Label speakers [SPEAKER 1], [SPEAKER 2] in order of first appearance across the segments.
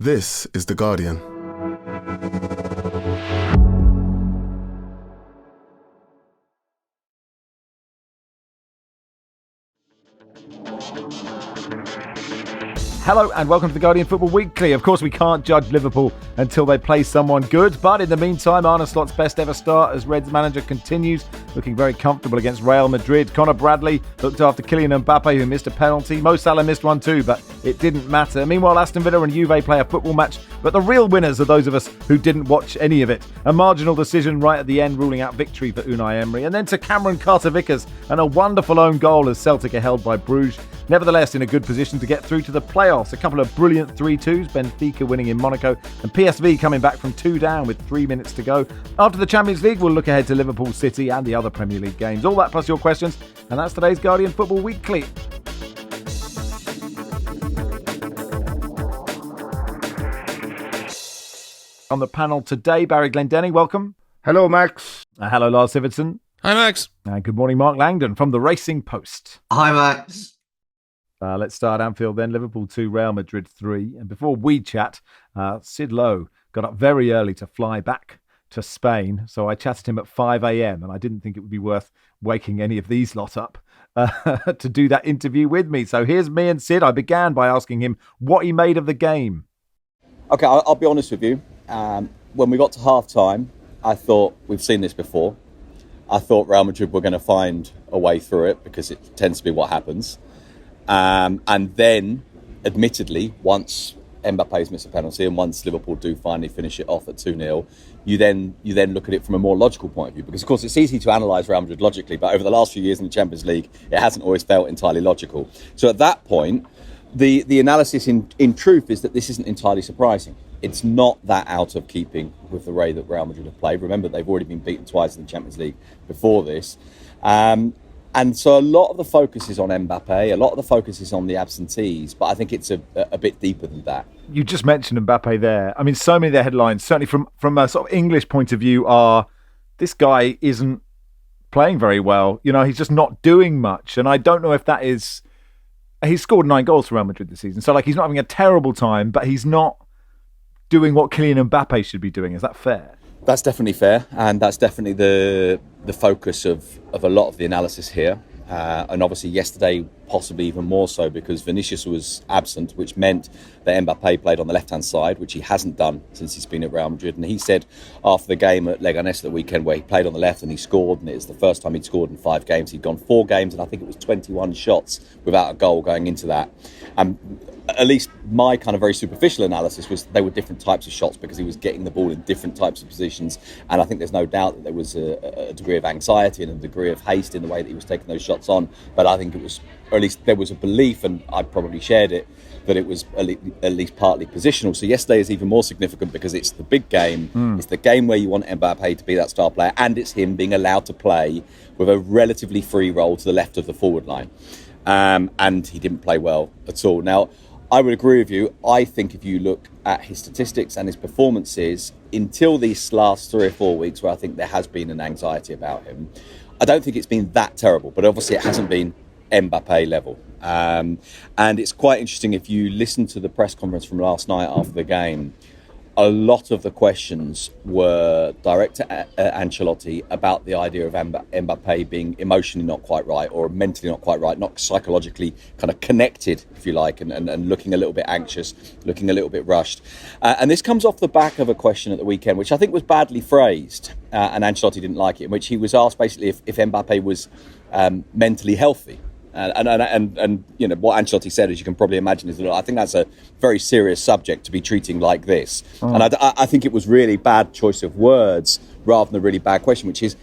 [SPEAKER 1] This is The Guardian.
[SPEAKER 2] Hello and welcome to the Guardian Football Weekly. Of course, we can't judge Liverpool until they play someone good, but in the meantime, Arne Slot's best ever start as Reds manager continues, looking very comfortable against Real Madrid. Conor Bradley looked after Kylian Mbappe, who missed a penalty. Mo Salah missed one too, but it didn't matter. Meanwhile, Aston Villa and Juve play a football match, but the real winners are those of us who didn't watch any of it. A marginal decision right at the end, ruling out victory for Unai Emery, and then to Cameron Carter-Vickers and a wonderful own goal as Celtic are held by Brugge. Nevertheless, in a good position to get through to the playoffs. A couple of brilliant 3-2s, Benfica winning in Monaco, and PSV coming back from 2 down with 3 minutes to go. After the Champions League, we'll look ahead to Liverpool City and the other Premier League games. All that plus your questions, and that's today's Guardian Football Weekly. On the panel today, Barry Glendenning, welcome.
[SPEAKER 3] Hello, Max.
[SPEAKER 2] Hello, Lars Sivertsen.
[SPEAKER 4] Hi, Max.
[SPEAKER 2] And good morning, Mark Langdon from the Racing Post.
[SPEAKER 5] Hi, Max.
[SPEAKER 2] Let's start Anfield then. Liverpool 2, Real Madrid 3. And before we chat, Sid Lowe got up very early to fly back to Spain. So I chatted him at 5 a.m. and I didn't think it would be worth waking any of these lot up to do that interview with me. So here's me and Sid. I began by asking him what he made of the game.
[SPEAKER 6] Okay, I'll be honest with you. When we got to half-time, I thought, we've seen this before. I thought Real Madrid were going to find a way through it because it tends to be what happens. And then, admittedly, once Mbappe's missed a penalty and once Liverpool do finally finish it off at 2-0, you then look at it from a more logical point of view. Because, of course, it's easy to analyse Real Madrid logically, but over the last few years in the Champions League, it hasn't always felt entirely logical. So at that point, the analysis in truth is that this isn't entirely surprising. It's not that out of keeping with the way that Real Madrid have played. Remember, they've already been beaten twice in the Champions League before this. And so a lot of the focus is on Mbappe, a lot of the focus is on the absentees, but I think it's a bit deeper than that.
[SPEAKER 2] You just mentioned Mbappe there. I mean, so many of the headlines, certainly from a sort of English point of view, are this guy isn't playing very well. You know, he's just not doing much. And I don't know if that is... He's scored 9 goals for Real Madrid this season. So, he's not having a terrible time, but he's not doing what Kylian Mbappe should be doing. Is that fair?
[SPEAKER 6] That's definitely fair, and that's definitely the focus of a lot of the analysis here. And obviously yesterday, possibly even more so because Vinicius was absent, which meant that Mbappe played on the left-hand side, which he hasn't done since he's been at Real Madrid. And he said after the game at Leganés the weekend where he played on the left and he scored, and it was the first time he'd scored in 5 games. He'd gone 4 games and I think it was 21 shots without a goal going into that. At least my kind of very superficial analysis was they were different types of shots because he was getting the ball in different types of positions. And I think there's no doubt that there was a degree of anxiety and a degree of haste in the way that he was taking those shots on. But I think it was, or at least there was a belief, and I probably shared it, that it was at least partly positional. So yesterday is even more significant because it's the big game. It's the game where you want Mbappe to be that star player, and it's him being allowed to play with a relatively free role to the left of the forward line. And he didn't play well at all. Now, I would agree with you. I think if you look at his statistics and his performances until these last 3 or 4 weeks where I think there has been an anxiety about him, I don't think it's been that terrible, but obviously it hasn't been Mbappe level. And it's quite interesting if you listen to the press conference from last night after the game. A lot of the questions were direct to Ancelotti about the idea of Mbappe being emotionally not quite right or mentally not quite right, not psychologically kind of connected, if you like, and looking a little bit anxious, looking a little bit rushed. And this comes off the back of a question at the weekend, which I think was badly phrased, and Ancelotti didn't like it, in which he was asked basically if Mbappe was mentally healthy. And you know what Ancelotti said, as you can probably imagine, is that I think that's a very serious subject to be treating like this. And I think it was really bad choice of words rather than a really bad question, which is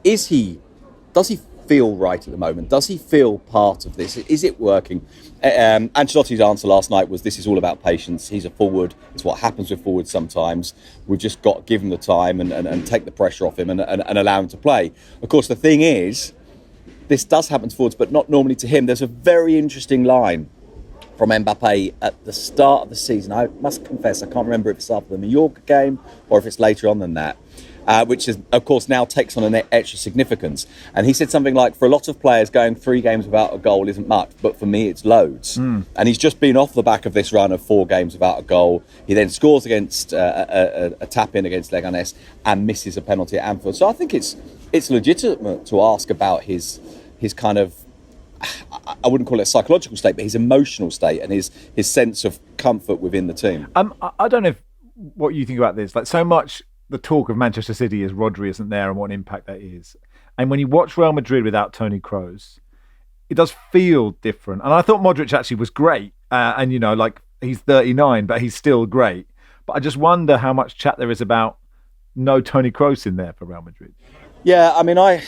[SPEAKER 6] does he feel right at the moment? Does he feel part of this? Is it working? Ancelotti's answer last night was this is all about patience. He's a forward. It's what happens with forwards sometimes. We've just got to give him the time and take the pressure off him and allow him to play. Of course, the thing is, this does happen to forwards, but not normally to him. There's a very interesting line from Mbappe at the start of the season. I must confess, I can't remember if it's after the Mallorca game or if it's later on than that, which is, of course, now takes on an extra significance. And he said something like, for a lot of players, going 3 games without a goal isn't much, but for me, it's loads. And he's just been off the back of this run of 4 games without a goal. He then scores against a tap-in against Leganés and misses a penalty at Anfield. So I think it's legitimate to ask about his kind of, I wouldn't call it a psychological state, but his emotional state and his sense of comfort within the team.
[SPEAKER 2] I don't know what you think about this. Like, so much the talk of Manchester City is Rodri isn't there and what an impact that is. And when you watch Real Madrid without Toni Kroos, it does feel different. And I thought Modric actually was great. And, you know, like, he's 39, but he's still great. But I just wonder how much chat there is about no Toni Kroos in there for Real Madrid.
[SPEAKER 6] Yeah, I mean, I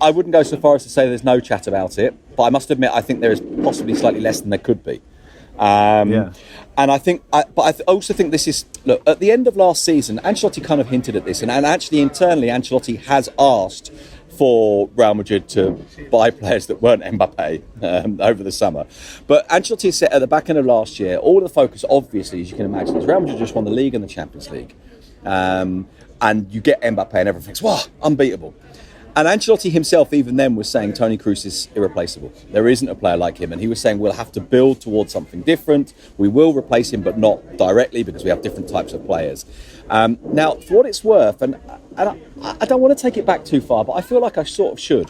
[SPEAKER 6] wouldn't go so far as to say there's no chat about it, but I must admit I think there is possibly slightly less than there could be. And I also think this is, look, at the end of last season, Ancelotti kind of hinted at this, and actually internally Ancelotti has asked for Real Madrid to buy players that weren't Mbappe over the summer. But Ancelotti said at the back end of last year, all the focus, obviously, as you can imagine, is Real Madrid just won the league and the Champions League. And you get Mbappe and everyone thinks, wow, unbeatable. And Ancelotti himself, even then, was saying Toni Kroos is irreplaceable. There isn't a player like him. And he was saying we'll have to build towards something different. We will replace him, but not directly because we have different types of players. Now, for what it's worth, and I don't want to take it back too far, but I feel like I sort of should.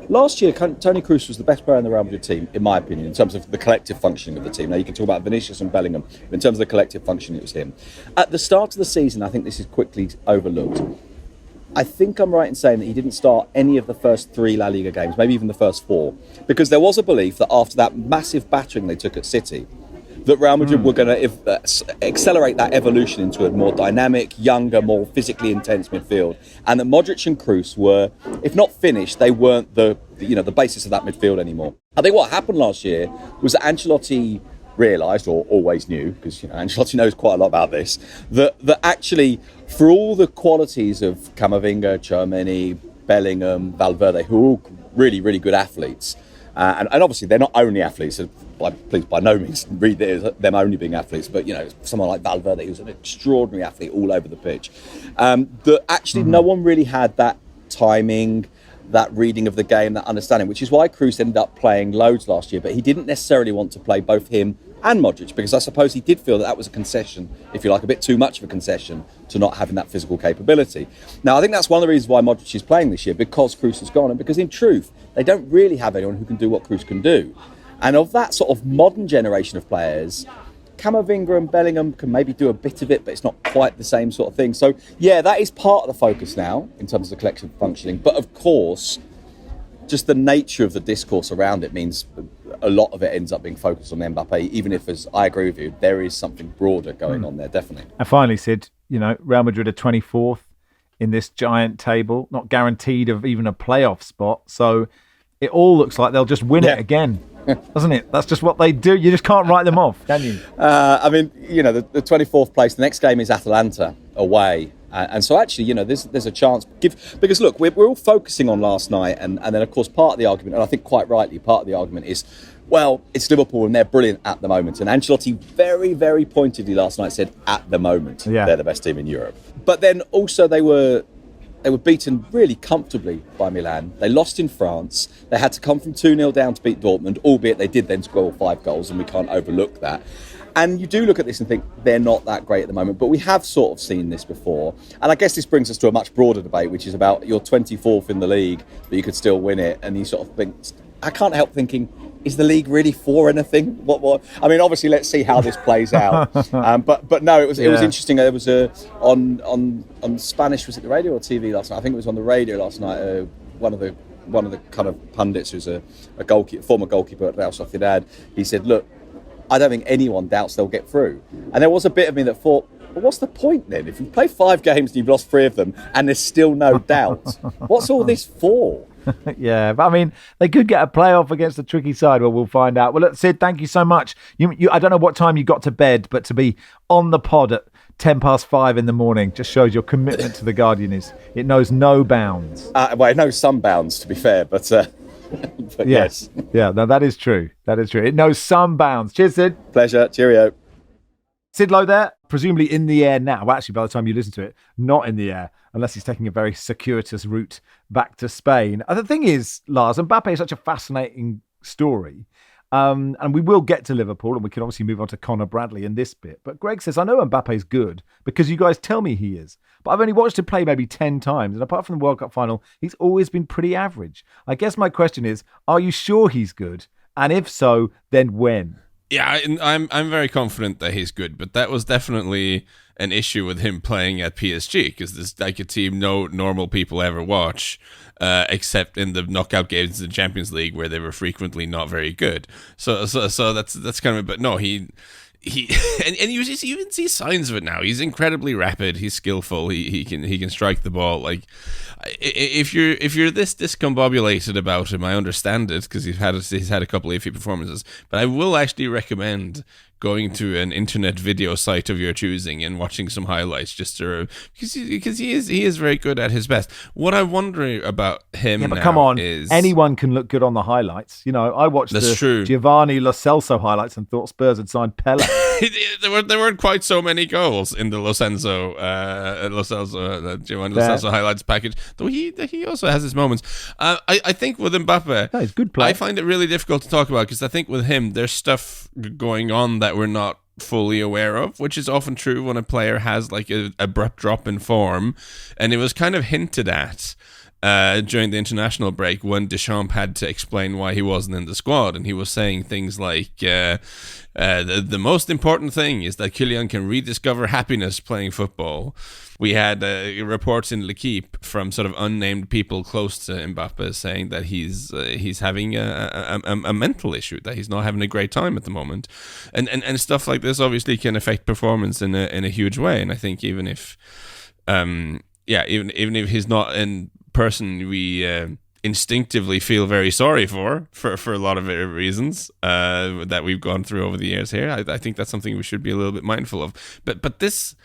[SPEAKER 6] Last year, Toni Kroos was the best player in the Real Madrid team, in my opinion, in terms of the collective functioning of the team. Now, you can talk about Vinicius and Bellingham, but in terms of the collective functioning, it was him. At the start of the season, I think this is quickly overlooked. I think I'm right in saying that he didn't start any of the first 3 La Liga games, maybe even the first 4, because there was a belief that after that massive battering they took at City, that Real Madrid were going to accelerate that evolution into a more dynamic, younger, more physically intense midfield, and that Modric and Kroos were, if not finished, they weren't the basis of that midfield anymore. I think what happened last year was that Ancelotti realised, or always knew, because Ancelotti knows quite a lot about this, that actually, for all the qualities of Camavinga, Tchouaméni, Bellingham, Valverde, who are all really, really good athletes, and obviously they're not only athletes, so please by no means read them only being athletes, but someone like Valverde, who's an extraordinary athlete all over the pitch, that actually no one really had that timing, that reading of the game, that understanding, which is why Kroos ended up playing loads last year, but he didn't necessarily want to play both him and Modric, because I suppose he did feel that was a concession, if you like, a bit too much of a concession to not having that physical capability. Now, I think that's one of the reasons why Modric is playing this year, because Kroos is gone, and because in truth, they don't really have anyone who can do what Kroos can do. And of that sort of modern generation of players, Camavinga and Bellingham can maybe do a bit of it, but it's not quite the same sort of thing. So, yeah, that is part of the focus now in terms of the collective functioning. But of course, just the nature of the discourse around it means a lot of it ends up being focused on Mbappe, even if, as I agree with you, there is something broader going on there, definitely.
[SPEAKER 2] And finally, Sid, Real Madrid are 24th in this giant table, not guaranteed of even a playoff spot. So it all looks like they'll just win it again. Doesn't it? That's just what they do. You just can't write them off, can you?
[SPEAKER 6] I mean, the 24th place, the next game is Atalanta away. And so actually, there's a chance. Because look, we're all focusing on last night. And then, of course, part of the argument, and I think quite rightly, part of the argument is, well, it's Liverpool and they're brilliant at the moment. And Ancelotti very, very pointedly last night said, at the moment, they're the best team in Europe. But then also they were beaten really comfortably by Milan. They lost in France. They had to come from 2-0 down to beat Dortmund, albeit they did then score 5 goals, and we can't overlook that. And you do look at this and think they're not that great at the moment, but we have sort of seen this before. And I guess this brings us to a much broader debate, which is about you're 24th in the league, but you could still win it. And you sort of think, I can't help thinking, is the league really for anything? What? I mean, obviously, let's see how this plays out. But no, it was interesting. There was on Spanish, was it the radio or TV last night? I think it was on the radio last night. One of the kind of pundits, who's a former goalkeeper at Real Sociedad, he said, "Look, I don't think anyone doubts they'll get through." And there was a bit of me that thought, well, what's the point then? If you play 5 games and you've lost 3 of them and there's still no doubt, what's all this for?
[SPEAKER 2] Yeah, but I mean, they could get a playoff against a tricky side. Well, we'll find out. Well, look, Sid, thank you so much. You, I don't know what time you got to bed, but to be on the pod at 5:10 in the morning just shows your commitment to the Guardian. It knows no bounds.
[SPEAKER 6] Well, it knows some bounds, to be fair, but But yes.
[SPEAKER 2] Yeah, no, that is true. That is true. It knows some bounds. Cheers, Sid.
[SPEAKER 6] Pleasure. Cheerio.
[SPEAKER 2] Sid Lowe there, presumably in the air now. Well, actually, by the time you listen to it, not in the air, unless he's taking a very circuitous route back to Spain. The thing is, Lars, Mbappe is such a fascinating story. And we will get to Liverpool, and we can obviously move on to Conor Bradley in this bit. But Greg says, I know Mbappe's good because you guys tell me he is. But I've only watched him play maybe 10 times. And apart from the World Cup final, he's always been pretty average. I guess my question is, are you sure he's good? And if so, then when?
[SPEAKER 1] Yeah, I'm very confident that he's good, but that was definitely an issue with him playing at PSG, because there's like a team no normal people ever watch, except in the knockout games in the Champions League where they were frequently not very good. So that's kind of. But no, he and you even see signs of it now. He's incredibly rapid. He's skillful. He can strike the ball. Like if you're this discombobulated about him, I understand it, because he's had a couple of iffy performances. But I will actually recommend going to an internet video site of your choosing and watching some highlights, just to because he is very good at his best. What I wonder about him,
[SPEAKER 2] yeah, but
[SPEAKER 1] now
[SPEAKER 2] come on,
[SPEAKER 1] is
[SPEAKER 2] anyone can look good on the highlights. You know, I watched
[SPEAKER 1] That's
[SPEAKER 2] the
[SPEAKER 1] true.
[SPEAKER 2] Giovanni Lo Celso highlights and thought Spurs had signed Pele.
[SPEAKER 1] there weren't quite so many goals in the Giovanni Lo Celso highlights package, though he also has his moments. I think with Mbappe,
[SPEAKER 2] No, he's a good player.
[SPEAKER 1] I find it really difficult to talk about, because I think with him there's stuff going on that we're not fully aware of, which is often true when a player has like a abrupt drop in form, and it was kind of hinted at during the international break when Deschamps had to explain why he wasn't in the squad, and he was saying things like the most important thing is that Kylian can rediscover happiness playing football. We had reports in L'Equipe from sort of unnamed people close to Mbappe saying that he's having a mental issue, that he's not having a great time at the moment, and stuff like this obviously can affect performance in a huge way. And I think even if even if he's not in person we instinctively feel very sorry for a lot of reasons that we've gone through over the years here, I think that's something we should be a little bit mindful of. But this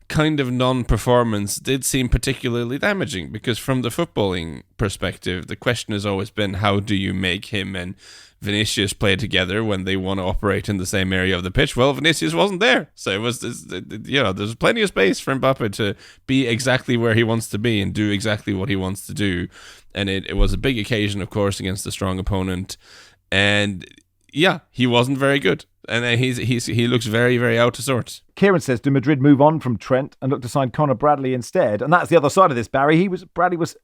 [SPEAKER 1] kind of non-performance did seem particularly damaging, because from the footballing perspective, the question has always been, how do you make him and Vinicius play together when they want to operate in the same area of the pitch? Well, Vinicius wasn't there, so there's plenty of space for Mbappe to be exactly where he wants to be and do exactly what he wants to do. And it was a big occasion, of course, against a strong opponent, and yeah, he wasn't very good. And he looks very, very out of sorts.
[SPEAKER 2] Kieran says, do Madrid move on from Trent and look to sign Conor Bradley instead? And that's the other side of this, Barry. Bradley was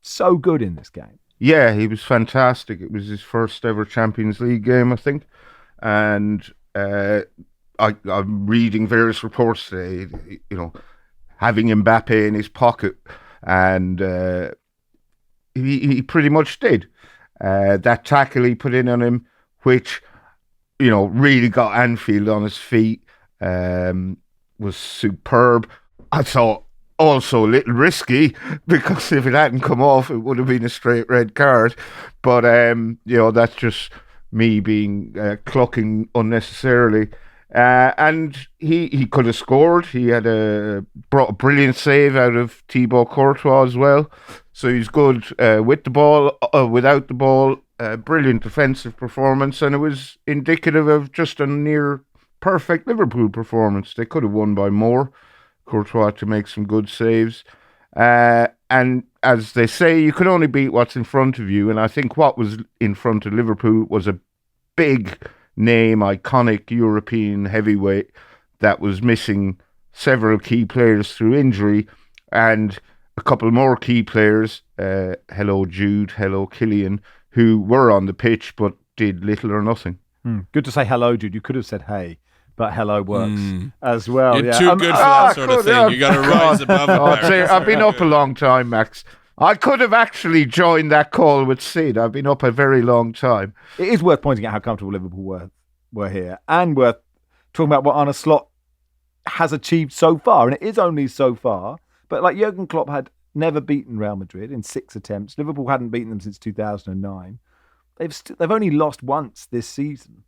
[SPEAKER 2] so good in this game.
[SPEAKER 3] Yeah, he was fantastic. It was his first ever Champions League game, I think. And I'm reading various reports today, having Mbappe in his pocket. And he pretty much did. That tackle he put in on him, which really got Anfield on his feet, was superb. I thought also a little risky, because if it hadn't come off, it would have been a straight red card. But, that's just me being clucking unnecessarily. And he could have scored. He had brought a brilliant save out of Thibaut Courtois as well. So he's good with the ball, without the ball. Brilliant defensive performance, and it was indicative of just a near perfect Liverpool performance. They could have won by more. Courtois to make some good saves, and as they say, you can only beat what's in front of you. And I think what was in front of Liverpool was a big name, iconic European heavyweight that was missing several key players through injury, and a couple more key players. Hello Jude, hello Kylian, who were on the pitch but did little or nothing.
[SPEAKER 2] Good to say hello, Jude. You could have said hey, but hello works as well.
[SPEAKER 1] You're too good for that sort of thing. You got to rise above it.
[SPEAKER 3] I've been up a long time, Max. I could have actually joined that call with Sid. I've been up a very long time.
[SPEAKER 2] It is worth pointing out how comfortable Liverpool were here, and worth talking about what Arne Slot has achieved so far. And it is only so far, but like Jurgen Klopp had never beaten Real Madrid in 6 attempts. Liverpool hadn't beaten them since 2009. They've only lost once this season.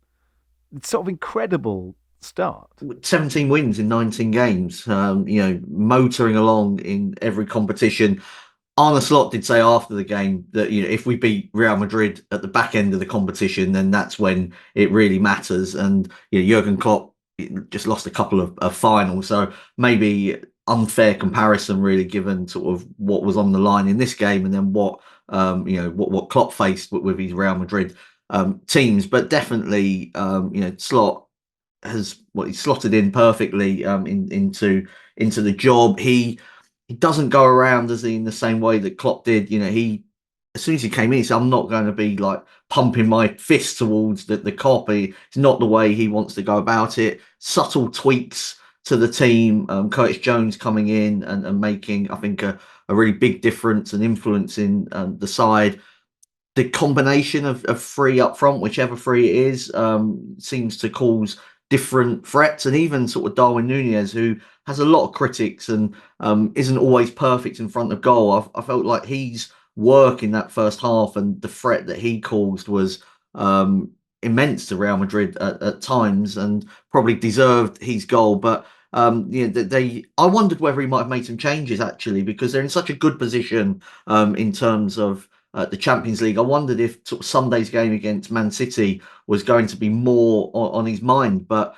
[SPEAKER 2] It's sort of incredible start.
[SPEAKER 4] 17 wins in 19 games, motoring along in every competition. Arne Slot did say after the game that, if we beat Real Madrid at the back end of the competition, then that's when it really matters. And Jurgen Klopp just lost a couple of finals, so maybe unfair comparison really, given sort of what was on the line in this game and then what Klopp faced with his Real Madrid teams. But definitely, Slot he slotted in perfectly into the job. He doesn't go around in the same way that Klopp did. As soon as he came in, he said, "I'm not going to be like pumping my fist towards the Kop." It's not the way he wants to go about it. Subtle tweaks to the team. Curtis Jones coming in and making, I think, a really big difference and influencing the side. The combination of three up front, whichever three it is, seems to cause different threats. And even sort of Darwin Núñez, who has a lot of critics and isn't always perfect in front of goal, I felt like his work in that first half and the threat that he caused was immense to Real Madrid at times, and probably deserved his goal. But I wondered whether he might have made some changes, actually, because they're in such a good position in terms of the Champions League. I wondered if sort of Sunday's game against Man City was going to be more on his mind, but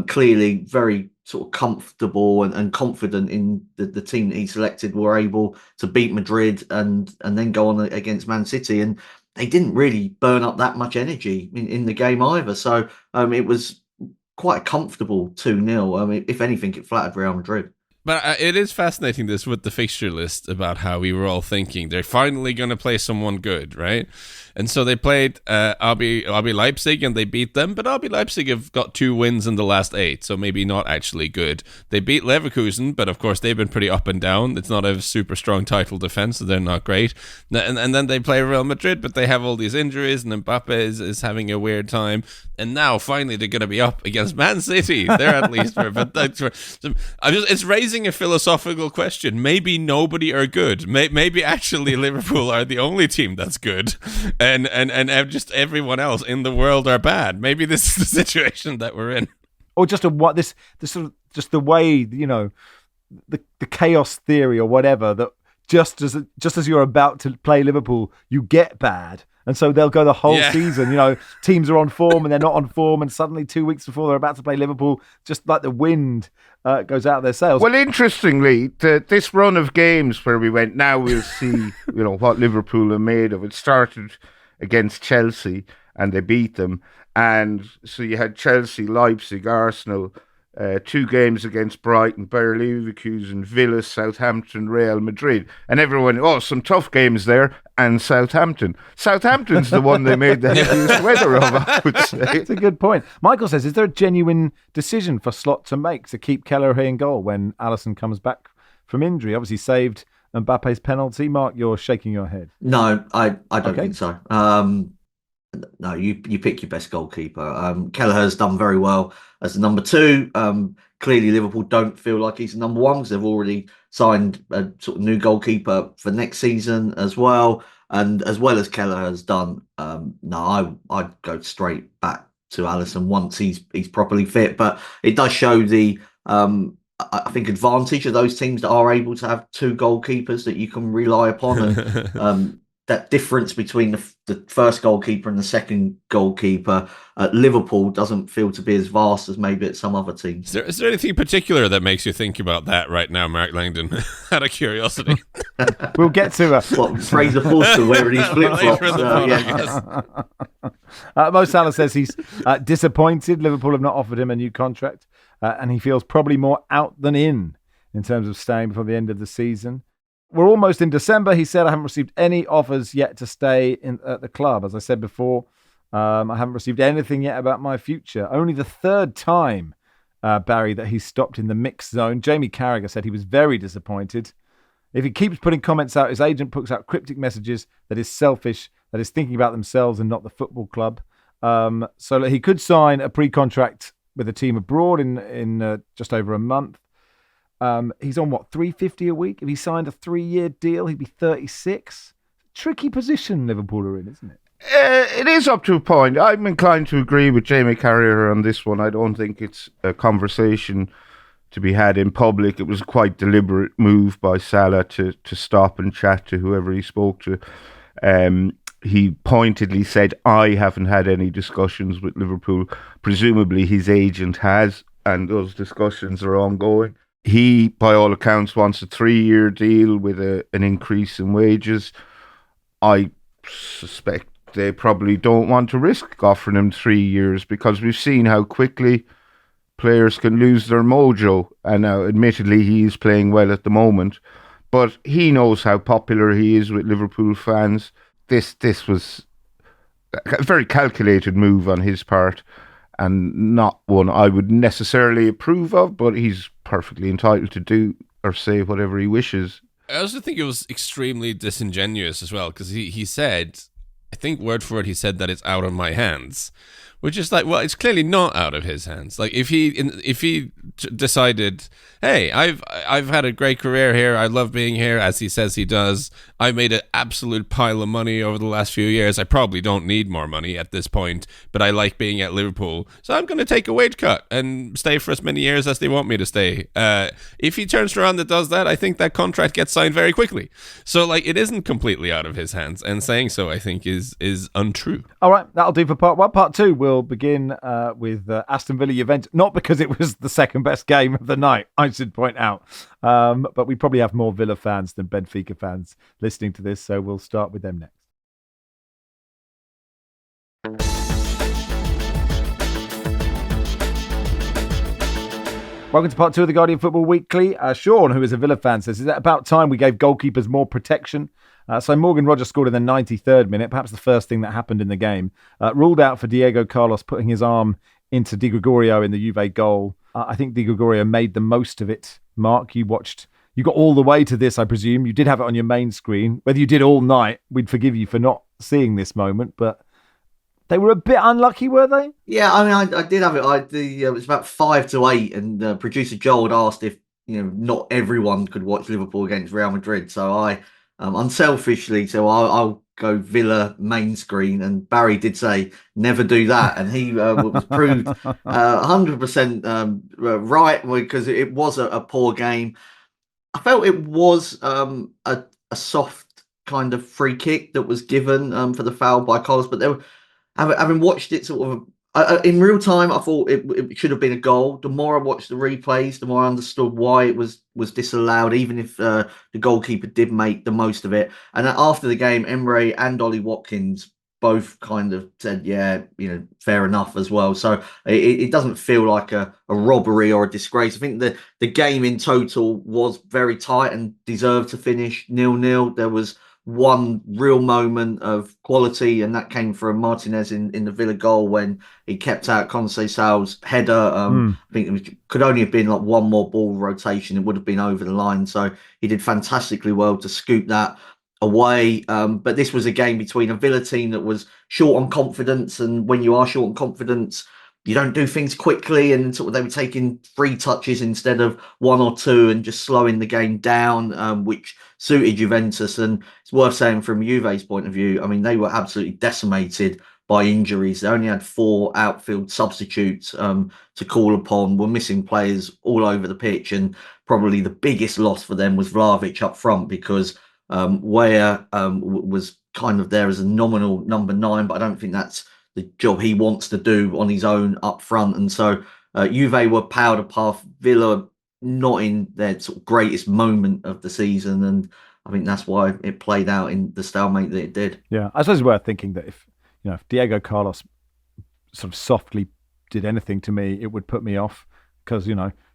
[SPEAKER 4] clearly very sort of comfortable and confident in the team that he selected were able to beat Madrid and then go on against Man City. And they didn't really burn up that much energy in the game either. So it was quite a comfortable 2-0. I mean, if anything, it flattered Real Madrid.
[SPEAKER 1] But it is fascinating, this with the fixture list, about how we were all thinking they're finally going to play someone good, right? And so they played RB Leipzig and they beat them, but RB Leipzig have got 2 wins in the last 8, so maybe not actually good. They beat Leverkusen, but of course they've been pretty up and down. It's not a super strong title defense, so they're not great. And then they play Real Madrid, but they have all these injuries, and Mbappe is having a weird time. And now finally they're going to be up against Man City. They're at least, it's raising a philosophical question. Maybe nobody are good. Maybe actually Liverpool are the only team that's good, and just everyone else in the world are bad. Maybe this is the situation that we're in,
[SPEAKER 2] or just the way the chaos theory or whatever, that just as you're about to play Liverpool, you get bad. And so they'll go the whole season. Teams are on form and they're not on form, and suddenly 2 weeks before they're about to play Liverpool, just like the wind goes out of their sails.
[SPEAKER 3] Well, interestingly, this run of games where we went, now we'll see, what Liverpool are made of. It started against Chelsea and they beat them, and so you had Chelsea, Leipzig, Arsenal. 2 games against Brighton, Bayer Leverkusen, Villa, Southampton, Real Madrid. And everyone, some tough games there. And Southampton. Southampton's the one they made the heaviest weather of, I would say.
[SPEAKER 2] It's a good point. Michael says, is there a genuine decision for Slot to make to keep Kelleher in goal when Alisson comes back from injury? Obviously saved Mbappe's penalty. Mark, you're shaking your head.
[SPEAKER 4] No, I don't think so. No, you pick your best goalkeeper. Kelleher's done very well as the number 2. Clearly, Liverpool don't feel like he's the number 1 because they've already signed a sort of new goalkeeper for next season as well. And as well as Kelleher has done, I'd go straight back to Alisson once he's properly fit. But it does show the I think advantage of those teams that are able to have 2 goalkeepers that you can rely upon, and that difference between the first goalkeeper and the second goalkeeper at Liverpool doesn't feel to be as vast as maybe at some other teams.
[SPEAKER 1] Is there anything particular that makes you think about that right now, Mark Langdon? Out of curiosity.
[SPEAKER 2] We'll get to
[SPEAKER 4] Fraser Forster wearing his flip-flops.
[SPEAKER 2] Mo Salah says he's disappointed Liverpool have not offered him a new contract, and he feels probably more out than in terms of staying before the end of the season. We're almost in December. He said, I haven't received any offers yet to stay at the club. As I said before, I haven't received anything yet about my future. Only the 3rd time, Barry, that he's stopped in the mixed zone. Jamie Carragher said he was very disappointed. If he keeps putting comments out, his agent puts out cryptic messages that is selfish, that is thinking about themselves and not the football club. So he could sign a pre-contract with a team abroad in just over a month. He's on $350 a week? If he signed a 3-year deal, he'd be 36. Tricky position Liverpool are in, isn't it?
[SPEAKER 3] It is up to a point. I'm inclined to agree with Jamie Carragher on this one. I don't think it's a conversation to be had in public. It was a quite deliberate move by Salah to stop and chat to whoever he spoke to. He pointedly said, I haven't had any discussions with Liverpool. Presumably his agent has, and those discussions are ongoing. He, by all accounts, wants a 3-year deal with an increase in wages. I suspect they probably don't want to risk offering him 3 years, because we've seen how quickly players can lose their mojo. And now, admittedly, he is playing well at the moment, but he knows how popular he is with Liverpool fans. This was a very calculated move on his part, and not one I would necessarily approve of, but he's perfectly entitled to do or say whatever he wishes.
[SPEAKER 1] I also think it was extremely disingenuous as well, because he said, I think word for word, he said that it's out of my hands, which is like, well, it's clearly not out of his hands. Like if he decided, hey, I've had a great career here, I love being here, as he says he does, I made an absolute pile of money over the last few years, I probably don't need more money at this point, but I like being at Liverpool, so I'm going to take a wage cut and stay for as many years as they want me to stay. If he turns around and does that, I think that contract gets signed very quickly. So like, it isn't completely out of his hands, and saying so, I think, is untrue.
[SPEAKER 2] All right, that'll do for part one. Part two, we'll begin with Aston Villa Juventus, not because it was the second best game of the night, I should point out, but we probably have more Villa fans than Benfica fans listening to this, so we'll start with them next. Welcome to part two of the Guardian Football Weekly. Sean, who is a Villa fan, says, is it about time we gave goalkeepers more protection? So Morgan Rogers scored in the 93rd minute, perhaps the first thing that happened in the game. Ruled out for Diego Carlos putting his arm into Di Gregorio in the Juve goal. I think Di Gregorio made the most of it. Mark, you got all the way to this, I presume. You did have it on your main screen. Whether you did all night, we'd forgive you for not seeing this moment, but they were a bit unlucky, were they?
[SPEAKER 4] Yeah, I mean, I did have it. It was about 5-8, and producer Joel had asked if not everyone could watch Liverpool against Real Madrid. So I, unselfishly, I'll go Villa main screen. And Barry did say never do that, and he was proved 100% right, because it was a poor game. I felt it was a soft kind of free kick that was given for the foul by Carlos, but there were. Having watched it sort of in real time, I thought it should have been a goal. The more I watched the replays, the more I understood why it was disallowed, even if the goalkeeper did make the most of it. And after the game, Emre and Ollie Watkins both kind of said, yeah, fair enough as well. So it doesn't feel like a robbery or a disgrace. I think the game in total was very tight and deserved to finish 0-0. There was one real moment of quality, and that came from Martinez in the Villa goal when he kept out Conceição's header. I think it could only have been like one more ball rotation, it would have been over the line. So he did fantastically well to scoop that away. But this was a game between a Villa team that was short on confidence, and when you are short on confidence, you don't do things quickly, and sort of they were taking 3 touches instead of 1 or 2 and just slowing the game down, which suited Juventus. And it's worth saying from Juve's point of view, I mean, they were absolutely decimated by injuries. They only had 4 outfield substitutes to call upon, were missing players all over the pitch, and probably the biggest loss for them was Vlahovic up front, because Weah was kind of there as a nominal number 9, but I don't think that's the job he wants to do on his own up front. And so Juve were powered apart, Villa not in their sort of greatest moment of the season, and I think that's why it played out in the stalemate that it did.
[SPEAKER 2] Yeah, I suppose it's worth thinking that if Diego Carlos sort of softly did anything to me, it would put me off, because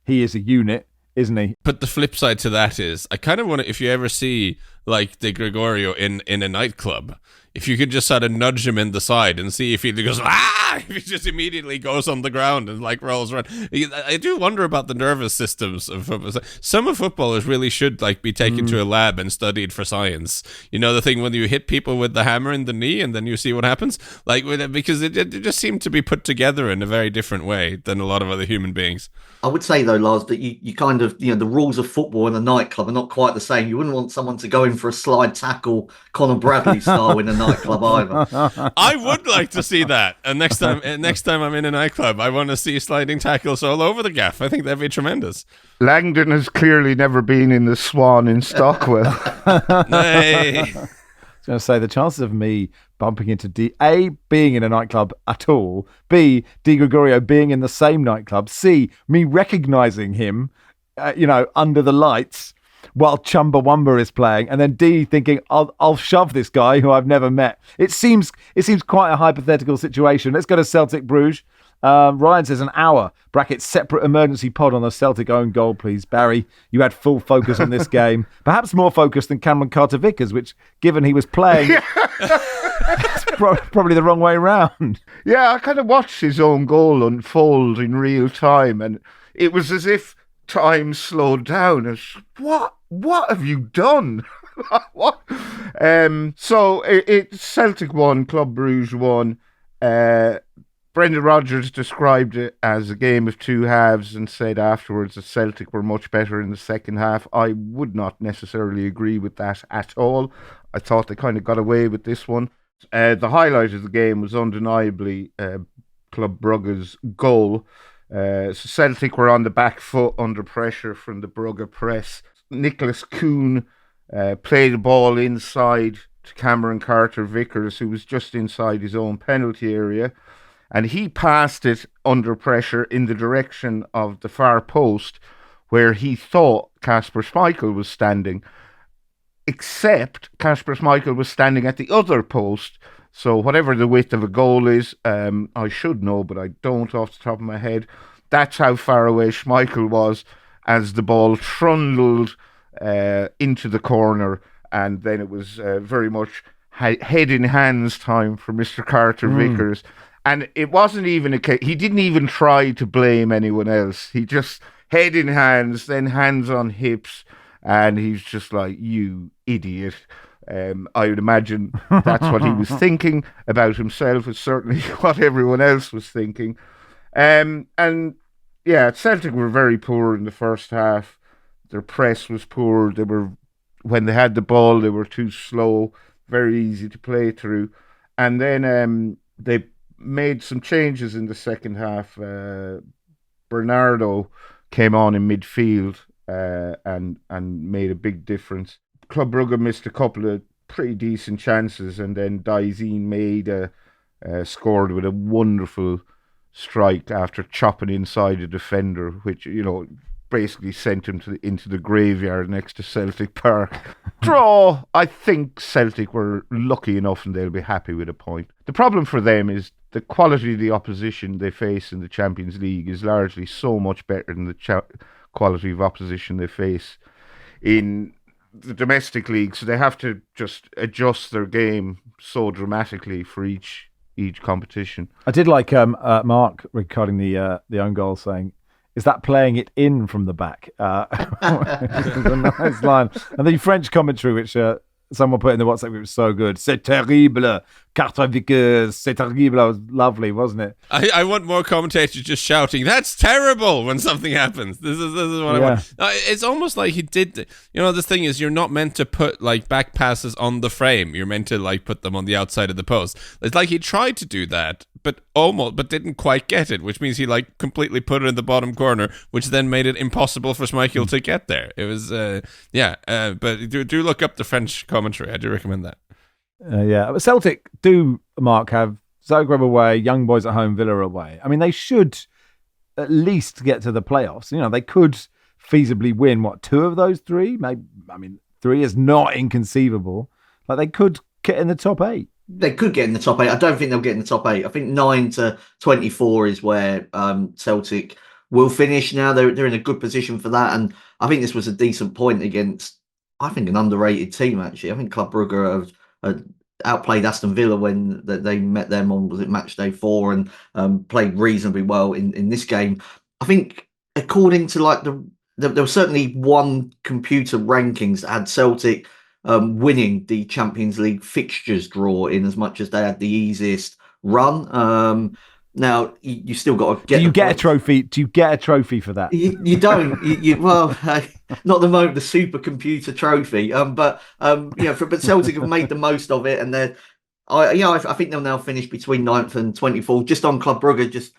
[SPEAKER 2] he is a unit, isn't he?
[SPEAKER 1] But the flip side to that is, I kind of want to, if you ever see like Di Gregorio in a nightclub, if you could just sort of nudge him in the side and see if he goes, if he just immediately goes on the ground and like rolls around. I do wonder about the nervous systems of football. Some of footballers really should like be taken to a lab and studied for science. The thing when you hit people with the hammer in the knee and then you see what happens, because it just seemed to be put together in a very different way than a lot of other human beings.
[SPEAKER 4] I would say though, Lars, that you kind of, the rules of football in a nightclub are not quite the same. You wouldn't want someone to go in going for a slide tackle Conor Bradley style in a nightclub either.
[SPEAKER 1] I would like to see that. And next time I'm in a nightclub, I want to see sliding tackles all over the gaff. I think that'd be tremendous.
[SPEAKER 3] Langdon has clearly never been in the Swan in Stockwell.
[SPEAKER 1] Nay.
[SPEAKER 2] I was going to say the chances of me bumping into A, being in a nightclub at all, B, Di Gregorio being in the same nightclub, C, me recognising him, under the lights while Chumbawamba is playing, and then D, thinking I'll shove this guy who I've never met. It seems quite a hypothetical situation. Let's go to Celtic Bruges. Ryan says an hour, brackets separate emergency pod on the Celtic own goal, please. Barry, you had full focus on this game. Perhaps more focus than Cameron Carter-Vickers, which, given he was playing, it's probably the wrong way round.
[SPEAKER 3] Yeah, I kind of watched his own goal unfold in real time, and it was as if time slowed down. It's, what have you done? What? So Celtic won, Club Brugge won. Brendan Rodgers described it as a game of two halves and said afterwards that Celtic were much better in the second half. I would not necessarily agree with that at all. I thought they kind of got away with this one. The highlight of the game was undeniably Club Brugge's goal. So Celtic were on the back foot under pressure from the Brugge press. Nicholas Kuhn played the ball inside to Cameron Carter-Vickers, who was just inside his own penalty area. And he passed it under pressure in the direction of the far post where he thought Kasper Schmeichel was standing. Except Kasper Schmeichel was standing at the other post. So whatever the width of a goal is, I should know, but I don't off the top of my head. That's how far away Schmeichel was as the ball trundled into the corner. And then it was very much head in hands time for Mr. Carter-Vickers. And it wasn't even a case, he didn't even try to blame anyone else. He just head in hands, then hands on hips, and he's just like, you idiot. I would imagine that's what he was thinking about himself. It's certainly what everyone else was thinking. And yeah, Celtic were very poor in the first half. Their press was poor. When they had the ball, they were too slow, very easy to play through. And then they made some changes in the second half. Bernardo came on in midfield and made a big difference. Club Brugge missed a couple of pretty decent chances, and then Daizine made scored with a wonderful strike after chopping inside a defender, which, basically sent him into the graveyard next to Celtic Park. Draw. I think Celtic were lucky enough and they'll be happy with a point. The problem for them is the quality of the opposition they face in the Champions League is largely so much better than the quality of opposition they face in the domestic league. So they have to just adjust their game so dramatically for each competition.
[SPEAKER 2] I did like Mark regarding the own goal saying, is that playing it in from the back? It was a nice line. And the French commentary, which someone put in the WhatsApp, it was so good. C'est terrible. Carter-Vickers, c'est terrible. It was lovely, wasn't it?
[SPEAKER 1] I want more commentators just shouting, that's terrible, when something happens. This is what I want. It's almost like he did. The thing is, you're not meant to put back passes on the frame. You're meant to put them on the outside of the post. It's like he tried to do that, but didn't quite get it, which means he completely put it in the bottom corner, which then made it impossible for Schmeichel to get there. It was, but do look up the French commentary. I do recommend that.
[SPEAKER 2] But Celtic do, Mark, have Zagreb away, Young Boys at home, Villa away. I mean, they should at least get to the playoffs. They could feasibly win, two of those three? Maybe, 3 is not inconceivable. They could get in the top 8.
[SPEAKER 4] They could get in the top 8. I don't think they'll get in the top 8. I think 9 to 24 is where Celtic will finish now. They're in a good position for that. And I think this was a decent point against, I think, an underrated team, actually. I think Club Brugge have outplayed Aston Villa when they met them on, was it match day 4, and played reasonably well in this game. I think according to there was certainly one computer rankings that had Celtic winning the Champions League fixtures draw in as much as they had the easiest run. Now you still got to get. Do you
[SPEAKER 2] get a trophy? Do you get a trophy for that?
[SPEAKER 4] You don't. not the moment, the supercomputer trophy. But Celtic have made the most of it, and I think they'll now finish between 9th and 24th, just on Club Brugge.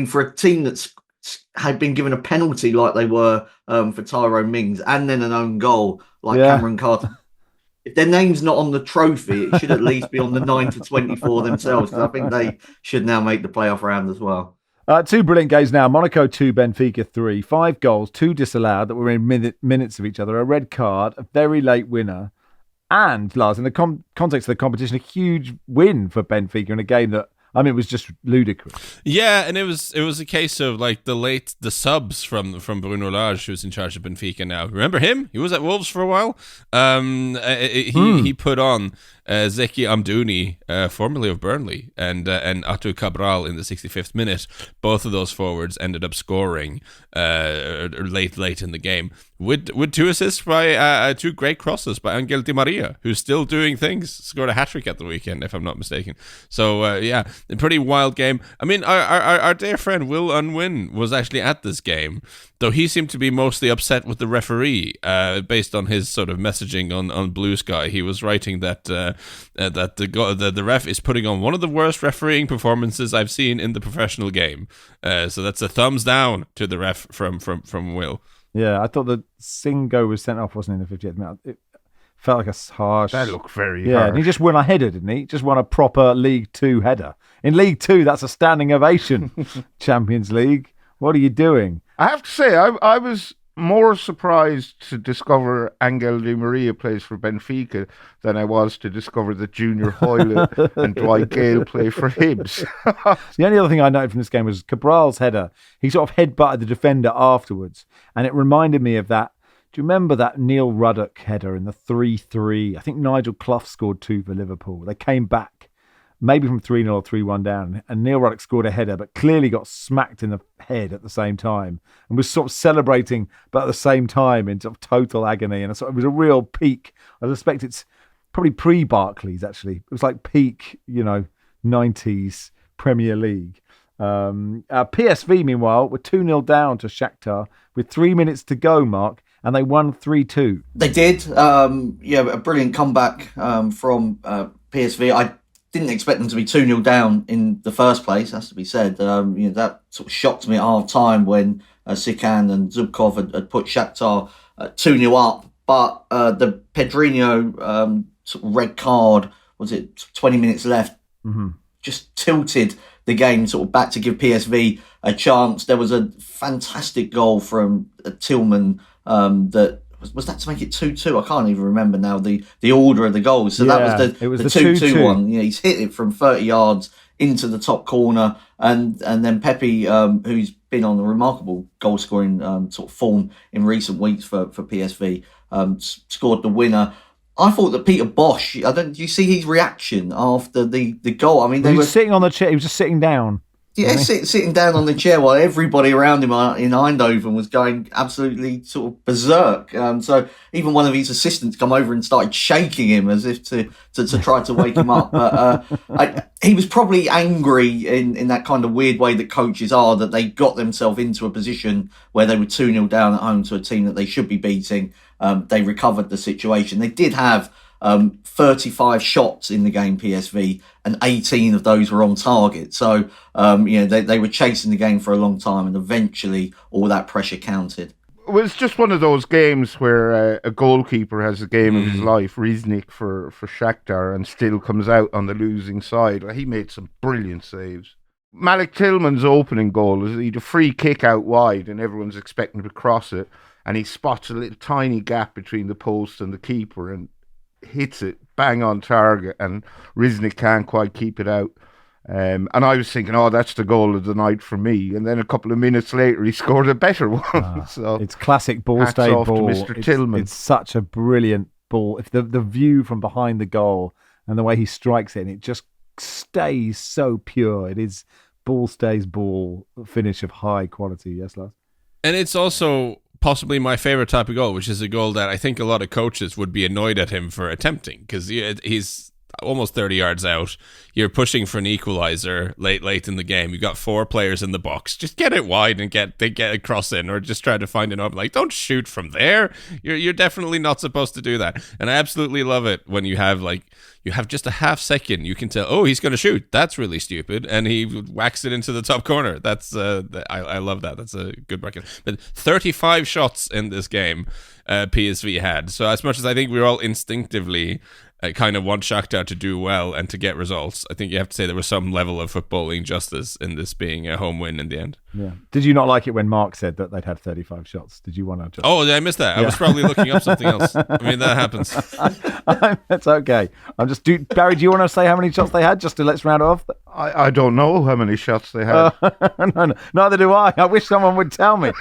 [SPEAKER 4] For a team that's had been given a penalty like they were for Tyrone Mings, and then an own goal like Cameron Carter. If their name's not on the trophy, it should at least be on the 9 to 24 themselves, because I think they should now make the playoff round as well.
[SPEAKER 2] Two brilliant games now. Monaco 2, Benfica 3. 5 goals, 2 disallowed that were in minutes of each other. A red card, a very late winner. And, Lars, in the context of the competition, a huge win for Benfica in a game that, it was just ludicrous.
[SPEAKER 1] Yeah, and it was a case of like the subs from Bruno Lage, who's in charge of Benfica now. Remember him? He was at Wolves for a while. He put on Zeki Amdouni, formerly of Burnley, and Atu Cabral in the 65th minute. Both of those forwards ended up scoring late in the game with 2 assists by 2 great crosses by Angel Di Maria, who's still doing things. Scored a hat-trick at the weekend, if I'm not mistaken. So a pretty wild game. Our dear friend Will Unwin was actually at this game, though he seemed to be mostly upset with the referee based on his sort of messaging on Blue Sky. He was writing that the ref is putting on one of the worst refereeing performances I've seen in the professional game. So that's a thumbs down to the ref from Will.
[SPEAKER 2] Yeah, I thought that Singo was sent off, wasn't he, in the 50th minute? It felt like a harsh...
[SPEAKER 3] That looked very
[SPEAKER 2] harsh.
[SPEAKER 3] harsh.
[SPEAKER 2] And he just won a header, didn't he? Just won a proper League 2 header. In League 2, that's a standing ovation. Champions League. What are you doing?
[SPEAKER 3] I have to say, I was more surprised to discover Angel Di Maria plays for Benfica than I was to discover that Junior Hoyle and Dwight Gale play for Hibs.
[SPEAKER 2] The only other thing I noted from this game was Cabral's header. He sort of headbutted the defender afterwards, and it reminded me of that. Do you remember that Neil Ruddock header in the 3-3? I think Nigel Clough scored 2 for Liverpool. They came back, maybe from 3-0 or 3-1 down, and Neil Ruddock scored a header, but clearly got smacked in the head at the same time, and was sort of celebrating, but at the same time in sort of total agony. And it was a real peak. I suspect it's probably pre-Barclays, actually. It was like peak, 90s Premier League. PSV, meanwhile, were 2-0 down to Shakhtar with 3 minutes to go, Mark, and they won 3-2.
[SPEAKER 4] They did. A brilliant comeback from PSV. I didn't expect them to be 2-0 down in the first place, has to be said. That sort of shocked me at half-time when Sikan and Zubkov had put Shakhtar 2-0 up. But the Pedrinho sort of red card, was it 20 minutes left, just tilted the game sort of back to give PSV a chance. There was a fantastic goal from Tillman that was that to make it 2-2? I can't even remember now the order of the goals. So that was the 2-2 one. Yeah, he's hit it from 30 yards into the top corner, and then Pepe, who's been on a remarkable goal scoring sort of form in recent weeks for PSV, scored the winner. I thought that Peter Bosch, do you see his reaction after the goal?
[SPEAKER 2] He was sitting on the chair. He was just sitting down.
[SPEAKER 4] Yeah, sitting down on the chair while everybody around him in Eindhoven was going absolutely sort of berserk. So even one of his assistants come over and started shaking him as if to try to wake him up. But he was probably angry in that kind of weird way that coaches are, that they got themselves into a position where they were 2-0 down at home to a team that they should be beating. They recovered the situation. They did have 35 shots in the game, PSV, and 18 of those were on target. So, they were chasing the game for a long time, and eventually all that pressure counted.
[SPEAKER 3] Well, it's just one of those games where a goalkeeper has a game of his life, Riznik for Shakhtar, and still comes out on the losing side. He made some brilliant saves. Malik Tillman's opening goal is he'd a free kick out wide, and everyone's expecting to cross it, and he spots a little tiny gap between the post and the keeper, and hits it bang on target, and Riznik can't quite keep it out. And I was thinking, that's the goal of the night for me. And then a couple of minutes later, he scored a better one. So
[SPEAKER 2] it's classic ball stay ball.
[SPEAKER 3] To Mr. Tillman.
[SPEAKER 2] It's such a brilliant ball. If the view from behind the goal and the way he strikes it, and it just stays so pure. It is ball stays ball finish of high quality. Yes, Lars.
[SPEAKER 1] And it's also possibly my favorite type of goal, which is a goal that I think a lot of coaches would be annoyed at him for attempting, because he's almost 30 yards out. You're pushing for an equalizer late in the game. You've got 4 players in the box. Just get it wide and get a cross in, or just try to find an open. Like, don't shoot from there. You're definitely not supposed to do that. And I absolutely love it when you have just a half second. You can tell, oh, he's going to shoot. That's really stupid. And he whacks it into the top corner. That's I love that. That's a good bracket. But 35 shots in this game PSV had. So as much as I think we're all instinctively kind of want Shakhtar to do well and to get results, I think you have to say there was some level of footballing justice in this being a home win in the end.
[SPEAKER 2] Yeah. Did you not like it when Mark said that they'd had 35 shots? Did you want to just...
[SPEAKER 1] Oh, I missed that. Yeah. I was probably looking up something else. I mean, that happens.
[SPEAKER 2] That's okay. Barry, do you want to say how many shots they had, just to let's round it off?
[SPEAKER 3] I don't know how many shots they had.
[SPEAKER 2] No, neither do I. I wish someone would tell me.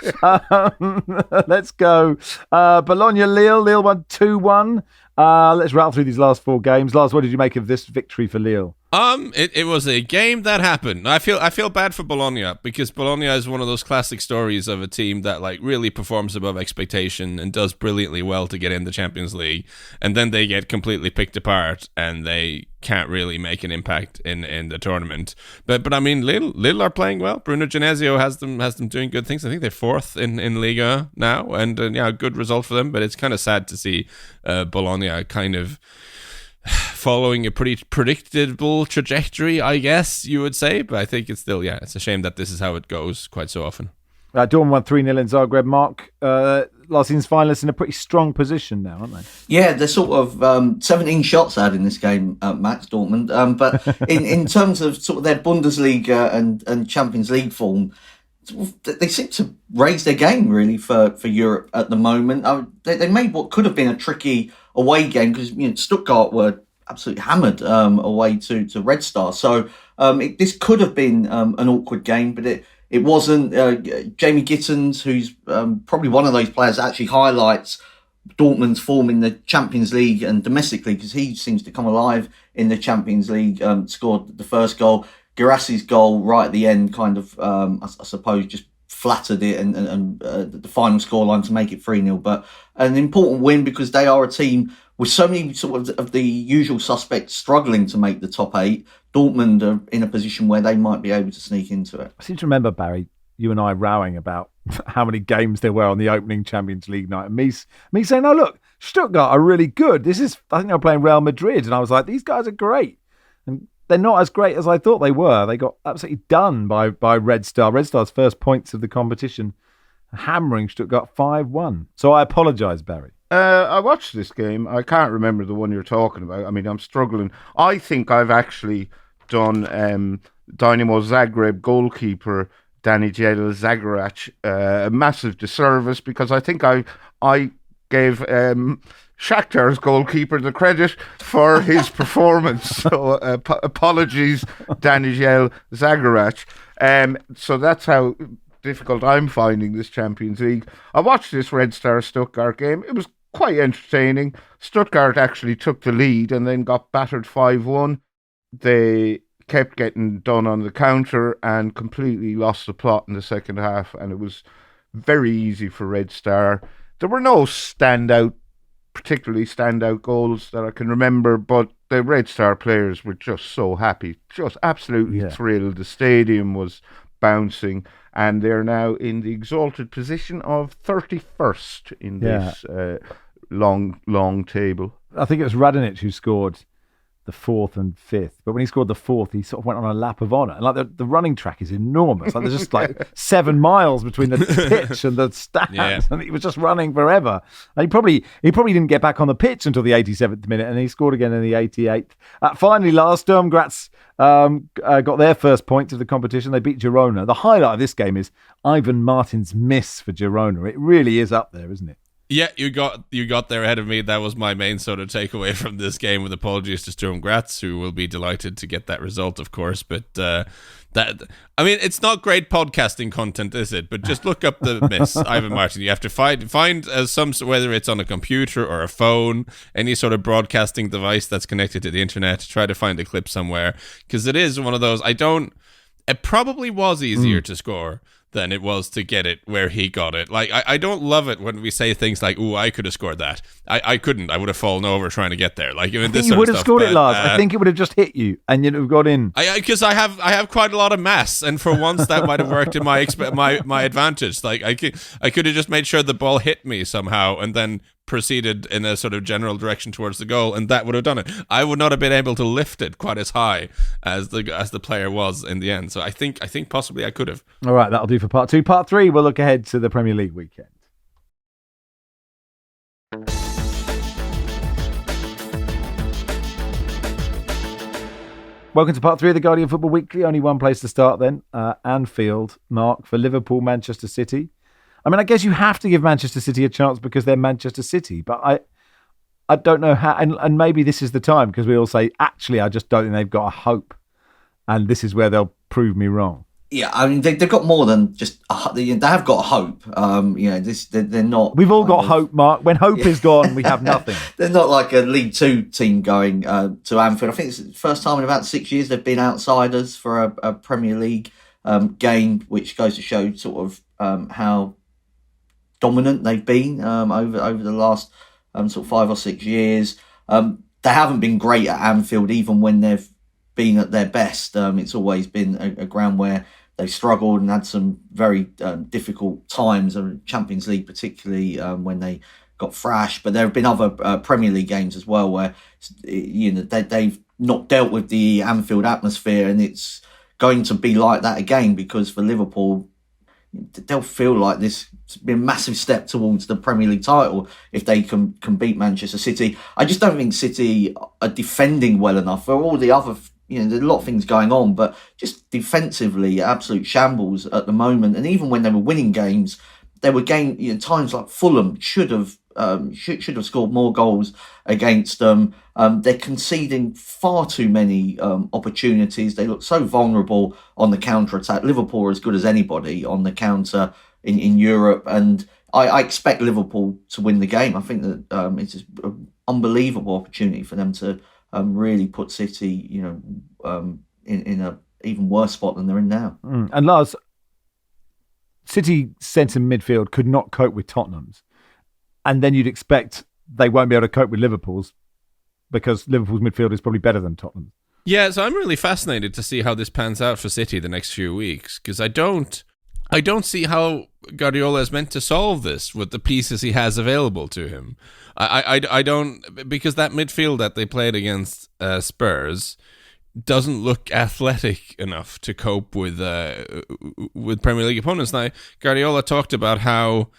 [SPEAKER 2] Let's go. Bologna-Lille. Lille won 2-1. Let's rattle through these last 4 games. Lars, what did you make of this victory for Lille?
[SPEAKER 1] It was a game that happened. I feel bad for Bologna, because Bologna is one of those classic stories of a team that like really performs above expectation and does brilliantly well to get in the Champions League, and then they get completely picked apart and they can't really make an impact in the tournament. But I mean, Lille are playing well. Bruno Genesio has them doing good things. I think they're 4th in Liga now, and a good result for them. But it's kind of sad to see Bologna kind of following a pretty predictable trajectory, I guess you would say. But I think it's still, it's a shame that this is how it goes quite so often.
[SPEAKER 2] Dortmund won 3-0 in Zagreb. Mark, last season's finalists in a pretty strong position now, aren't they?
[SPEAKER 4] Yeah, they're sort of 17 shots had in this game, Max, Dortmund. But in terms of sort of their Bundesliga and Champions League form, they seem to raise their game really for Europe at the moment. They made what could have been a tricky away game, because Stuttgart were absolutely hammered away to Red Star. So this could have been an awkward game, but it wasn't. Jamie Gittens, who's probably one of those players that actually highlights Dortmund's form in the Champions League and domestically, because he seems to come alive in the Champions League, scored the first goal. Guirassi's goal right at the end kind of, I suppose, just flattered it and the final scoreline to make it 3-0. But an important win, because they are a team with so many sort of the usual suspects struggling to make the top 8. Dortmund are in a position where they might be able to sthink into it.
[SPEAKER 2] I seem to remember, Barry, you and I rowing about how many games there were on the opening Champions League night, and me saying, "Oh look, Stuttgart are really good. I think they were playing Real Madrid," and I was like, "These guys are great." And they're not as great as I thought they were. They got absolutely done by Red Star. Red Star's first points of the competition, hammering Stuttgart 5-1. So I apologise, Barry.
[SPEAKER 3] I watched this game. I can't remember the one you're talking about. I mean, I'm struggling. I think I've actually done Dynamo Zagreb goalkeeper Daniel Zagorac a massive disservice, because I think I gave Shakhtar's goalkeeper the credit for his performance. So apologies, Daniel Zagorac. So that's how difficult I'm finding this Champions League. I watched this Red Star Stuttgart game. It was quite entertaining. Stuttgart actually took the lead and then got battered 5-1. They kept getting done on the counter and completely lost the plot in the second half, and it was very easy for Red Star. There were no particularly standout goals that I can remember, but the Red Star players were just so happy, just absolutely thrilled. The stadium was bouncing, and they're now in the exalted position of 31st in this long table.
[SPEAKER 2] I think it was Radonic who scored the 4th and 5th, but when he scored the 4th, he sort of went on a lap of honour. And like the running track is enormous. Like there's just like 7 miles between the pitch and the stands, and he was just running forever. And he probably didn't get back on the pitch until the 87th minute, and he scored again in the 88th. Finally, last Sturm Graz got their first points of the competition. They beat Girona. The highlight of this game is Ivan Martin's miss for Girona. It really is up there, isn't it?
[SPEAKER 1] Yeah, you got there ahead of me. That was my main sort of takeaway from this game, with apologies to Sturm Graz, who will be delighted to get that result, of course. But it's not great podcasting content, is it? But just look up the miss, Ivan Martin. You have to find some, whether it's on a computer or a phone, any sort of broadcasting device that's connected to the internet. Try to find a clip somewhere, because it is one of those. It probably was easier to score than it was to get it where he got it. Like, I don't love it when we say things like, "Ooh, I could have scored that." I couldn't. I would have fallen over trying to get there. Like,
[SPEAKER 2] I think you would have scored it, Lars. I think it would have just hit you, and you'd have got in.
[SPEAKER 1] Because I have quite a lot of mass, and for once that might have worked in my advantage. Like, I could have just made sure the ball hit me somehow, and then proceeded in a sort of general direction towards the goal, and that would have done it. I would not have been able to lift it quite as high as the player was in the end. So I think possibly I could have.
[SPEAKER 2] All right, that'll do for part 2. Part 3, we'll look ahead to the Premier League weekend. Welcome to part 3 of the Guardian Football Weekly. Only one place to start then. Anfield, Mark, for Liverpool, Manchester City. I mean, I guess you have to give Manchester City a chance because they're Manchester City, but I don't know how, and maybe this is the time because we all say, actually, I just don't think they've got a hope, and this is where they'll prove me wrong.
[SPEAKER 4] Yeah, I mean, they've got more than just they have got a hope. They're not.
[SPEAKER 2] We've all got hope, Mark. When hope is gone, we have nothing.
[SPEAKER 4] They're not like a League Two team going to Anfield. I think it's the first time in about 6 years they've been outsiders for a Premier League game, which goes to show sort of how dominant they've been over the last sort of 5 or 6 years. They haven't been great at Anfield, even when they've been at their best. It's always been a ground where they've struggled and had some very difficult times, Champions League particularly, when they got thrashed. But there have been other Premier League games as well where they've not dealt with the Anfield atmosphere, and it's going to be like that again, because for Liverpool, they'll feel like this has been a massive step towards the Premier League title if they can beat Manchester City. I just don't think City are defending well enough for all the other, there's a lot of things going on, but just defensively, absolute shambles at the moment. And even when they were winning games, they were times like Fulham should have scored more goals against them. They're conceding far too many opportunities. They look so vulnerable on the counter-attack. Liverpool are as good as anybody on the counter in Europe, and I expect Liverpool to win the game. I think that it's an unbelievable opportunity for them to really put City, in a even worse spot than they're in now.
[SPEAKER 2] And Lars, City centre midfield could not cope with Tottenham's. And then you'd expect they won't be able to cope with Liverpool's, because Liverpool's midfield is probably better than Tottenham's.
[SPEAKER 1] Yeah, so I'm really fascinated to see how this pans out for City the next few weeks, because I don't see how Guardiola is meant to solve this with the pieces he has available to him. I don't, because that midfield that they played against Spurs doesn't look athletic enough to cope with Premier League opponents. Now, Guardiola talked about how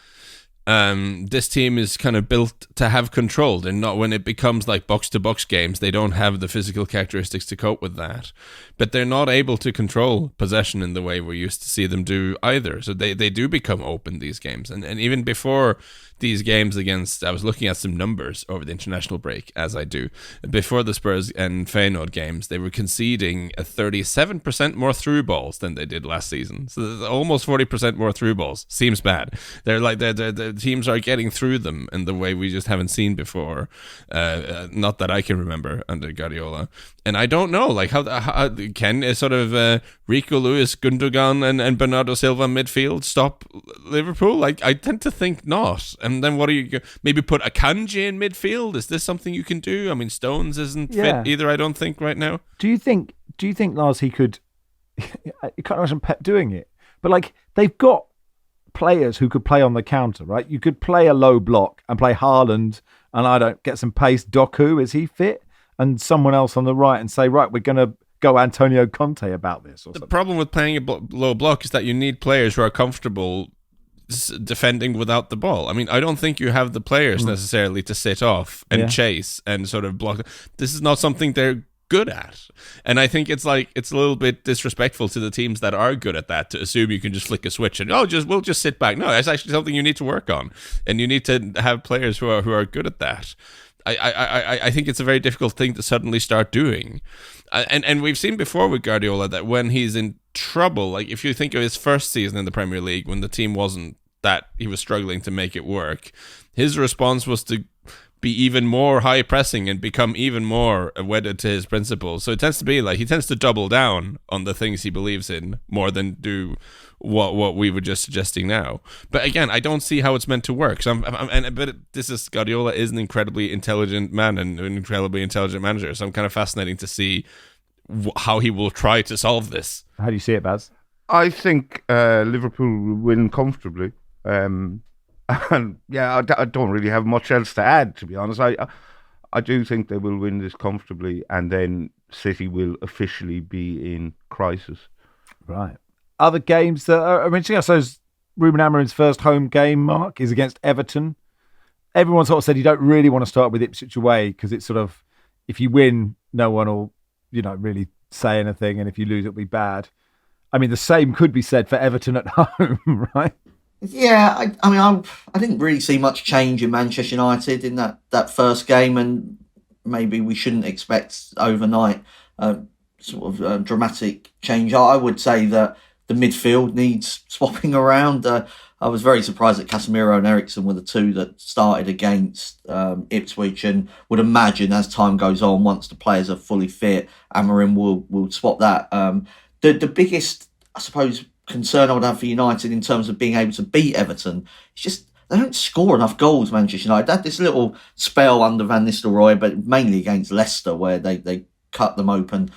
[SPEAKER 1] this team is kind of built to have control, and not, when it becomes like box-to-box games, they don't have the physical characteristics to cope with that. But they're not able to control possession in the way we used to see them do either. So they do become open, these games. And even before these games against, I was looking at some numbers over the international break, as I do. Before the Spurs and Feyenoord games, they were conceding a 37% more through balls than they did last season. So almost 40% more through balls. Seems bad. They're like, the teams are getting through them in the way we just haven't seen before. Not that I can remember under Guardiola. And I don't know, like, how can a sort of Rico Lewis, Gundogan and Bernardo Silva midfield stop Liverpool? Like, I tend to think not. And then what do you, maybe put Akanji in midfield? Is this something you can do? I mean, Stones isn't fit either, I don't think, right now.
[SPEAKER 2] Do you think, Lars, he could, you can't imagine Pep doing it, but like, they've got players who could play on the counter, right? You could play a low block and play Haaland, and get some pace. Doku, is he fit? And someone else on the right, and say, right, we're going to go Antonio Conte about this. Or
[SPEAKER 1] the problem with playing a low block is that you need players who are comfortable defending without the ball. I mean, I don't think you have the players necessarily to sit off and chase and sort of block. This is not something they're good at. And I think it's a little bit disrespectful to the teams that are good at that to assume you can just flick a switch and we'll just sit back. No, it's actually something you need to work on, and you need to have players who are good at that. I think it's a very difficult thing to suddenly start doing. And we've seen before with Guardiola that when he's in trouble, like if you think of his first season in the Premier League, when the team wasn't that, he was struggling to make it work, his response was to be even more high pressing and become even more wedded to his principles. So it tends to be like he tends to double down on the things he believes in more than do what we were just suggesting now. But again, I don't see how it's meant to work. But this is Guardiola is an incredibly intelligent man and an incredibly intelligent manager. So I'm kind of fascinating to see how he will try to solve this.
[SPEAKER 2] How do you see it, Baz?
[SPEAKER 3] I think Liverpool will win comfortably. And yeah, I don't really have much else to add, to be honest. I do think they will win this comfortably, and then City will officially be in crisis.
[SPEAKER 2] Right. Other games that are interesting, I suppose Ruben Amorim's first home game, Mark, is against Everton. Everyone sort of said you don't really want to start with Ipswich away because it's sort of, if you win, no one will, really say anything, and if you lose, it'll be bad. I mean, the same could be said for Everton at home, right?
[SPEAKER 4] Yeah, I didn't really see much change in Manchester United in that first game, and maybe we shouldn't expect overnight dramatic change. I would say that the midfield needs swapping around. I was very surprised that Casemiro and Eriksen were the two that started against Ipswich, and would imagine as time goes on, once the players are fully fit, Amorim will swap that. The biggest, I suppose, concern I would have for United in terms of being able to beat Everton is just they don't score enough goals. Manchester United had this little spell under Van Nistelrooy, but mainly against Leicester, where they cut them open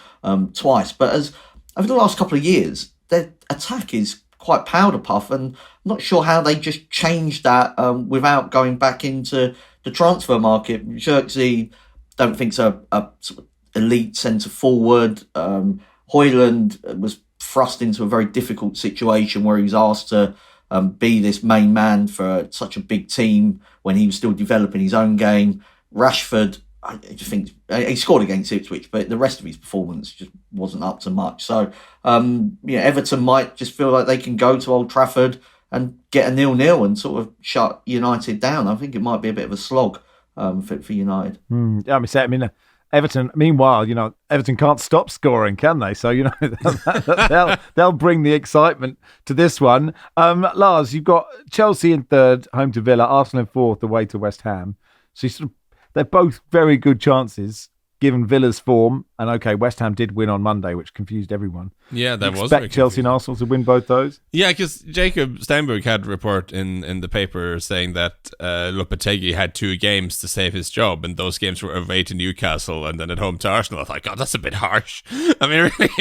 [SPEAKER 4] twice. But as over the last couple of years, their attack is quite powder puff, and I'm not sure how they just changed that without going back into the transfer market. Xerxes, don't think's a sort of elite centre forward. Højlund was thrust into a very difficult situation where he was asked to be this main man for such a big team when he was still developing his own game. Rashford, I just think he scored against Ipswich, but the rest of his performance just wasn't up to much. So, Everton might just feel like they can go to Old Trafford and get a 0-0 and sort of shut United down. I think it might be a bit of a slog for United.
[SPEAKER 2] Everton, meanwhile, Everton can't stop scoring, can they? So, they'll bring the excitement to this one. Lars, you've got Chelsea in third, home to Villa, Arsenal in fourth, away to West Ham. So they're both very good chances, given Villa's form. And okay, West Ham did win on Monday, which confused everyone.
[SPEAKER 1] Yeah, that was.
[SPEAKER 2] Expect Chelsea and Arsenal to win both those?
[SPEAKER 1] Yeah, because Jacob Steinberg had a report in the paper saying that Lopetegui had 2 games to save his job, and those games were away to Newcastle and then at home to Arsenal. I thought, God, that's a bit harsh. I mean, really,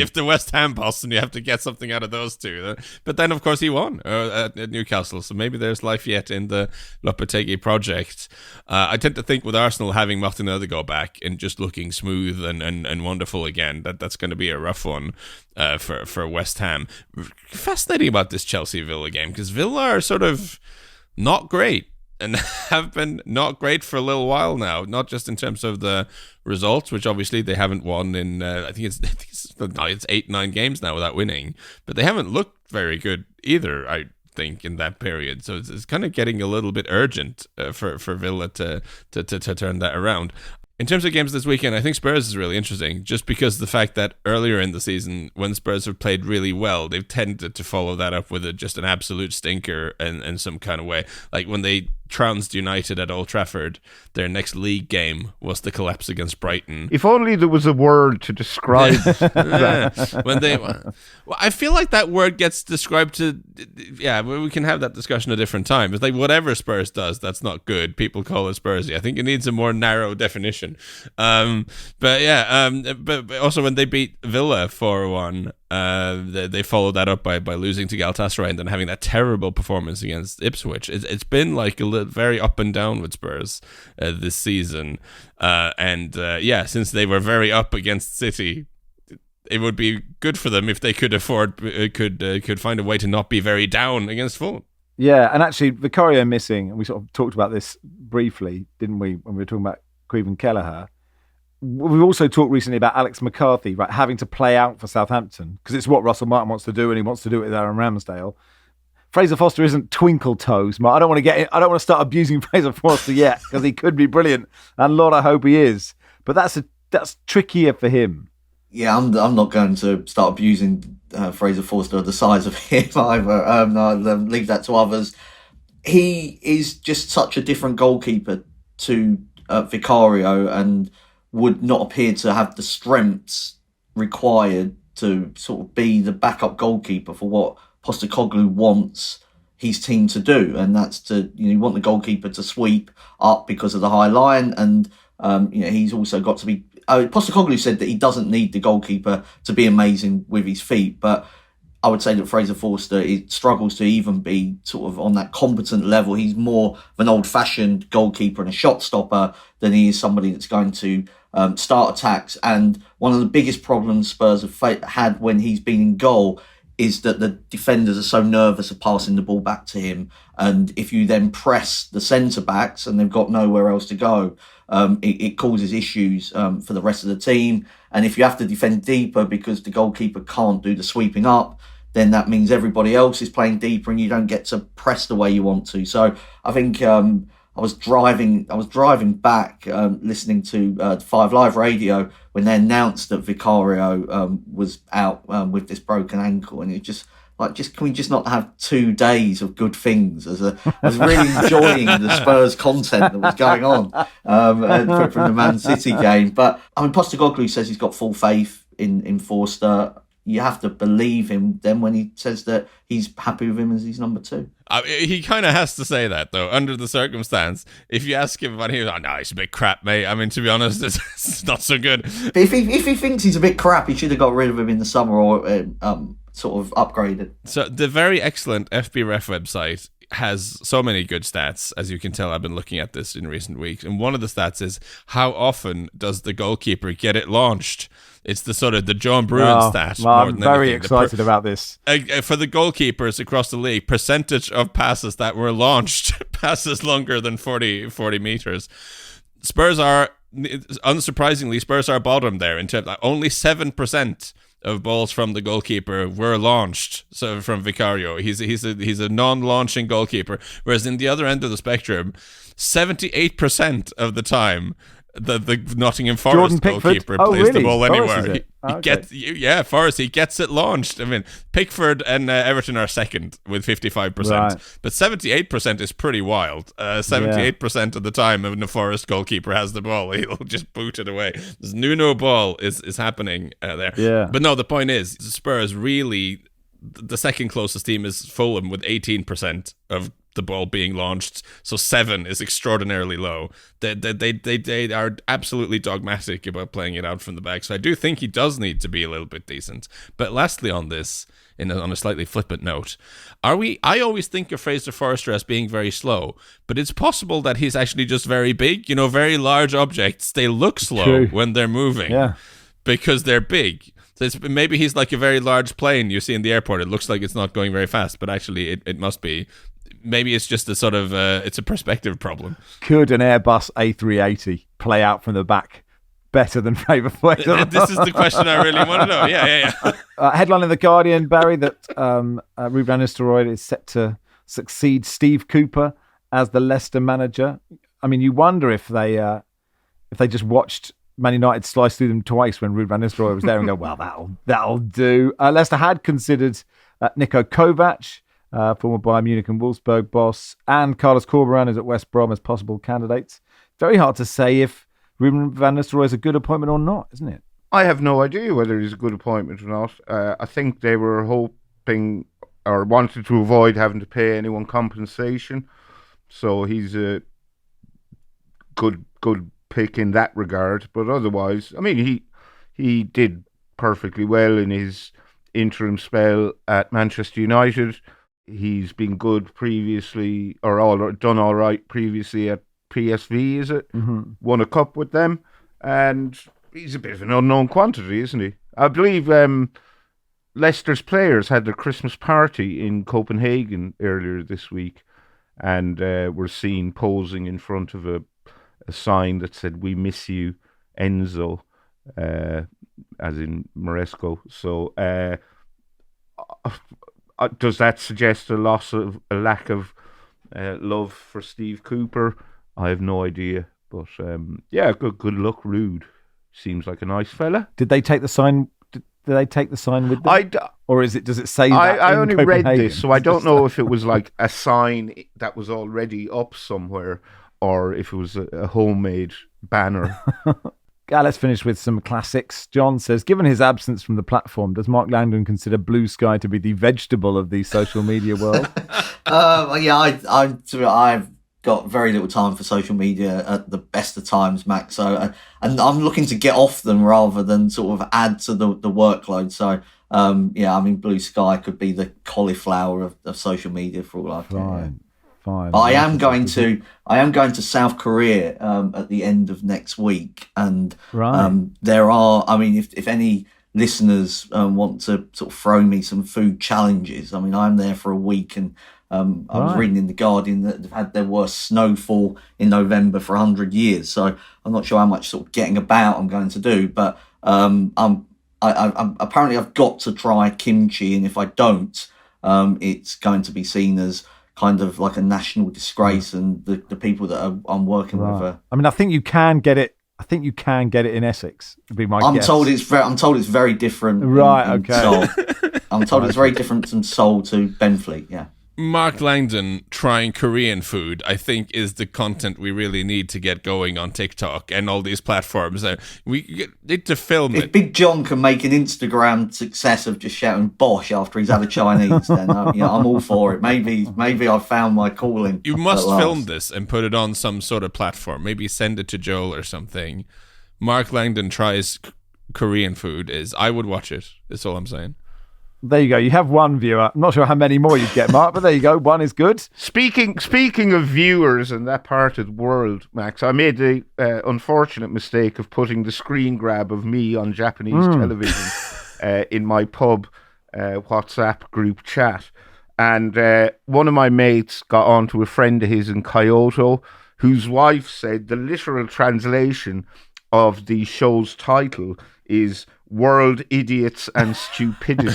[SPEAKER 1] if the West Ham boss, and you have to get something out of those 2. But then, of course, he won at Newcastle, so maybe there's life yet in the Lopetegui project. I tend to think with Arsenal having Martin Odegaard back and just looking smooth and wonderful again, that's going to be a rough one. For West Ham. Fascinating about this Chelsea-Villa game, because Villa are sort of not great and have been not great for a little while now, not just in terms of the results, which obviously they haven't won in I think it's 8-9 games now without winning, but they haven't looked very good either, I think, in that period. So it's kind of getting a little bit urgent for Villa to turn that around. In terms of games this weekend, I think Spurs is really interesting, just because the fact that earlier in the season, when Spurs have played really well, they've tended to follow that up with just an absolute stinker in some kind of way. Like when they trounced United at Old Trafford, their next league game was the collapse against Brighton.
[SPEAKER 3] If only there was a word to describe that.
[SPEAKER 1] Well, I feel like that word gets described to, we can have that discussion a different time. It's like whatever Spurs does, that's not good. People call it Spursy. I think it needs a more narrow definition. But also when they beat Villa 4-1, they followed that up by losing to Galatasaray and then having that terrible performance against Ipswich. It's been like very up and down with Spurs this season, since they were very up against City, it would be good for them if they could find a way to not be very down against Fulham.
[SPEAKER 2] Yeah, and actually Vicario missing, and we sort of talked about this briefly, didn't we, when we were talking about Creven Kelleher. We've also talked recently about Alex McCarthy, right, having to play out for Southampton, because it's what Russell Martin wants to do, and he wants to do it with Aaron Ramsdale. Fraser Foster isn't twinkle toes, Mark. I don't want to start abusing Fraser Foster yet, because he could be brilliant, and Lord, I hope he is. But that's trickier for him.
[SPEAKER 4] Yeah, I'm not going to start abusing Fraser Forster the size of him either. No, leave that to others. He is just such a different goalkeeper to Vicario, and would not appear to have the strengths required to sort of be the backup goalkeeper for what Postecoglou wants his team to do, and that's to, you want the goalkeeper to sweep up because of the high line, and he's also got to be. Postecoglou said that he doesn't need the goalkeeper to be amazing with his feet, but I would say that Fraser Forster struggles to even be sort of on that competent level. He's more of an old-fashioned goalkeeper and a shot stopper than he is somebody that's going to start attacks. And one of the biggest problems Spurs have had when he's been in goal is that the defenders are so nervous of passing the ball back to him. And if you then press the centre-backs and they've got nowhere else to go, it causes issues for the rest of the team. And if you have to defend deeper because the goalkeeper can't do the sweeping up, then that means everybody else is playing deeper and you don't get to press the way you want to. So I think I was driving back, listening to 5 Live Radio when they announced that Vicario was out with this broken ankle, and it just can we just not have 2 days of good things? I was really enjoying the Spurs content that was going on from the Man City game. But I mean, Postecoglou says he's got full faith in Forster. You have to believe him then when he says that he's happy with him as his number 2.
[SPEAKER 1] He kind of has to say that, though, under the circumstance. If you ask him about him, no, he's a bit crap, mate. I mean, to be honest, it's not so good.
[SPEAKER 4] But if he thinks he's a bit crap, he should have got rid of him in the summer or sort of upgraded.
[SPEAKER 1] So the very excellent FBref website has so many good stats. As you can tell, I've been looking at this in recent weeks. And one of the stats is, how often does the goalkeeper get it launched? It's the sort of the John Bruin stat.
[SPEAKER 2] Well, I'm very excited about this.
[SPEAKER 1] For the goalkeepers across the league, percentage of passes that were launched, passes longer than 40 meters. Spurs are, unsurprisingly, bottom there in terms of only 7% of balls from the goalkeeper were launched. So from Vicario, he's a non-launching goalkeeper. Whereas in the other end of the spectrum, 78% of the time, the Nottingham Forest goalkeeper plays the ball anywhere. Forest, he gets it launched. I mean, Pickford and Everton are second with 55%, right. But 78% is pretty wild. 78% of the time when the Forest goalkeeper has the ball, he'll just boot it away. This Nuno ball is happening there. Yeah. But no, the point is, Spurs really, the second closest team is Fulham with 18% of the ball being launched, so 7 is extraordinarily low. They are absolutely dogmatic about playing it out from the back, so I do think he does need to be a little bit decent. But lastly on this, on a slightly flippant note, I always think of Fraser Forster as being very slow, but it's possible that he's actually just very big. Very large objects, they look slow when they're moving because they're big. So maybe he's like a very large plane you see in the airport. It looks like it's not going very fast, but actually it must be. Maybe it's just a sort of it's a perspective problem. Could
[SPEAKER 2] an Airbus A380 play out from the back better than Fraser Forster?
[SPEAKER 1] This is the question I really want to know. Yeah.
[SPEAKER 2] Headline in The Guardian, Barry, that Ruud van Nistelrooy is set to succeed Steve Cooper as the Leicester manager. I mean, you wonder if they just watched Man United slice through them twice when Ruud van Nistelrooy was there and go, well, that'll do. Leicester had considered Niko Kovac, former Bayern Munich and Wolfsburg boss, and Carlos Corberán is at West Brom as possible candidates. Very hard to say if Ruud van Nistelrooy is a good appointment or not, isn't it?
[SPEAKER 3] I have no idea whether he's a good appointment or not. I think they were hoping or wanted to avoid having to pay anyone compensation. So he's a good pick in that regard. But otherwise, I mean, he did perfectly well in his interim spell at Manchester United. He's been good previously, or done all right previously at PSV, is it? Mm-hmm. Won a cup with them. And he's a bit of an unknown quantity, isn't he? I believe Leicester's players had their Christmas party in Copenhagen earlier this week and were seen posing in front of a sign that said, "We miss you, Enzo," as in Maresco. So does that suggest a lack of love for Steve Cooper? I have no idea. But good luck, Ruud. Seems like a nice fella.
[SPEAKER 2] Did they take the sign? Did they take the sign with them? Or does it say that?
[SPEAKER 3] I only read this, so I don't know if it was like a sign that was already up somewhere, or if it was a homemade banner.
[SPEAKER 2] Let's finish with some classics. John says, given his absence from the platform, does Mark Langdon consider Blue Sky to be the vegetable of the social media world?
[SPEAKER 4] I've got very little time for social media at the best of times, Max. So, and I'm looking to get off them rather than sort of add to the workload. So, Blue Sky could be the cauliflower of social media for all I care. Fine. But I am going to South Korea at the end of next week, and there are. I mean, if any listeners want to sort of throw me some food challenges, I mean, I'm there for a week, and I was reading in the Guardian that they've had their worst snowfall in November for 100 years. So I'm not sure how much sort of getting about I'm going to do, but apparently I've got to try kimchi, and if I don't, it's going to be seen as kind of like a national disgrace, and the people that I'm working with are...
[SPEAKER 2] I mean, I think you can get it. I think you can get it in Essex. Would be my guess.
[SPEAKER 4] I'm told it's very different.
[SPEAKER 2] Right.
[SPEAKER 4] In Seoul. I'm told it's very different from Seoul to Benfleet. Yeah.
[SPEAKER 1] Mark Langdon trying Korean food, I think, is the content we really need to get going on TikTok and all these platforms. We need to film it.
[SPEAKER 4] If Big John can make an Instagram success of just shouting "Bosh" after he's had a Chinese, then I'm all for it. Maybe I've found my calling.
[SPEAKER 1] You must film this and put it on some sort of platform. Maybe send it to Joel or something. Mark Langdon tries Korean food. I would watch it. That's all I'm saying.
[SPEAKER 2] There you go. You have one viewer. I'm not sure how many more you'd get, Mark, but there you go. One is good.
[SPEAKER 3] Speaking of viewers in that part of the world, Max, I made the unfortunate mistake of putting the screen grab of me on Japanese television in my pub WhatsApp group chat. And one of my mates got on to a friend of his in Kyoto, whose wife said the literal translation of the show's title is World Idiots and Stupidity.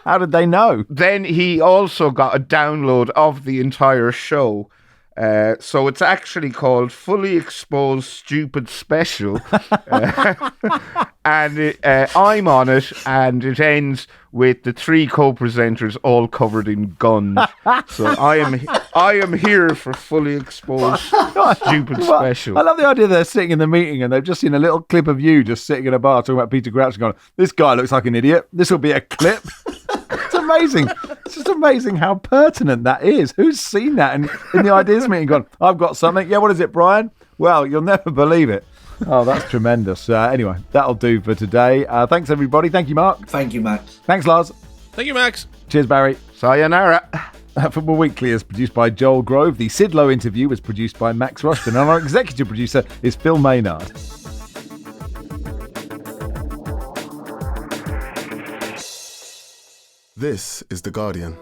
[SPEAKER 2] How did they know?
[SPEAKER 3] Then he also got a download of the entire show. So it's actually called Fully Exposed Stupid Special. And I'm on it, and it ends with the three co-presenters all covered in guns. So I am here for Fully Exposed Stupid Special.
[SPEAKER 2] I love the idea they're sitting in the meeting and they've just seen a little clip of you just sitting in a bar talking about Peter Crouch and going, this guy looks like an idiot. This will be a clip. It's amazing. It's just amazing how pertinent that is. Who's seen that in the ideas meeting gone, I've got something. Yeah, what is it, Brian? Well, you'll never believe it. Oh, that's tremendous. Anyway, that'll do for today. Thanks, everybody. Thank you, Mark.
[SPEAKER 4] Thank you, Max.
[SPEAKER 2] Thanks, Lars.
[SPEAKER 1] Thank you, Max.
[SPEAKER 2] Cheers, Barry.
[SPEAKER 3] Sayonara.
[SPEAKER 2] Football Weekly is produced by Joel Grove. The Sid Lowe interview was produced by Max Rushden. And our executive producer is Phil Maynard.
[SPEAKER 5] This is The Guardian.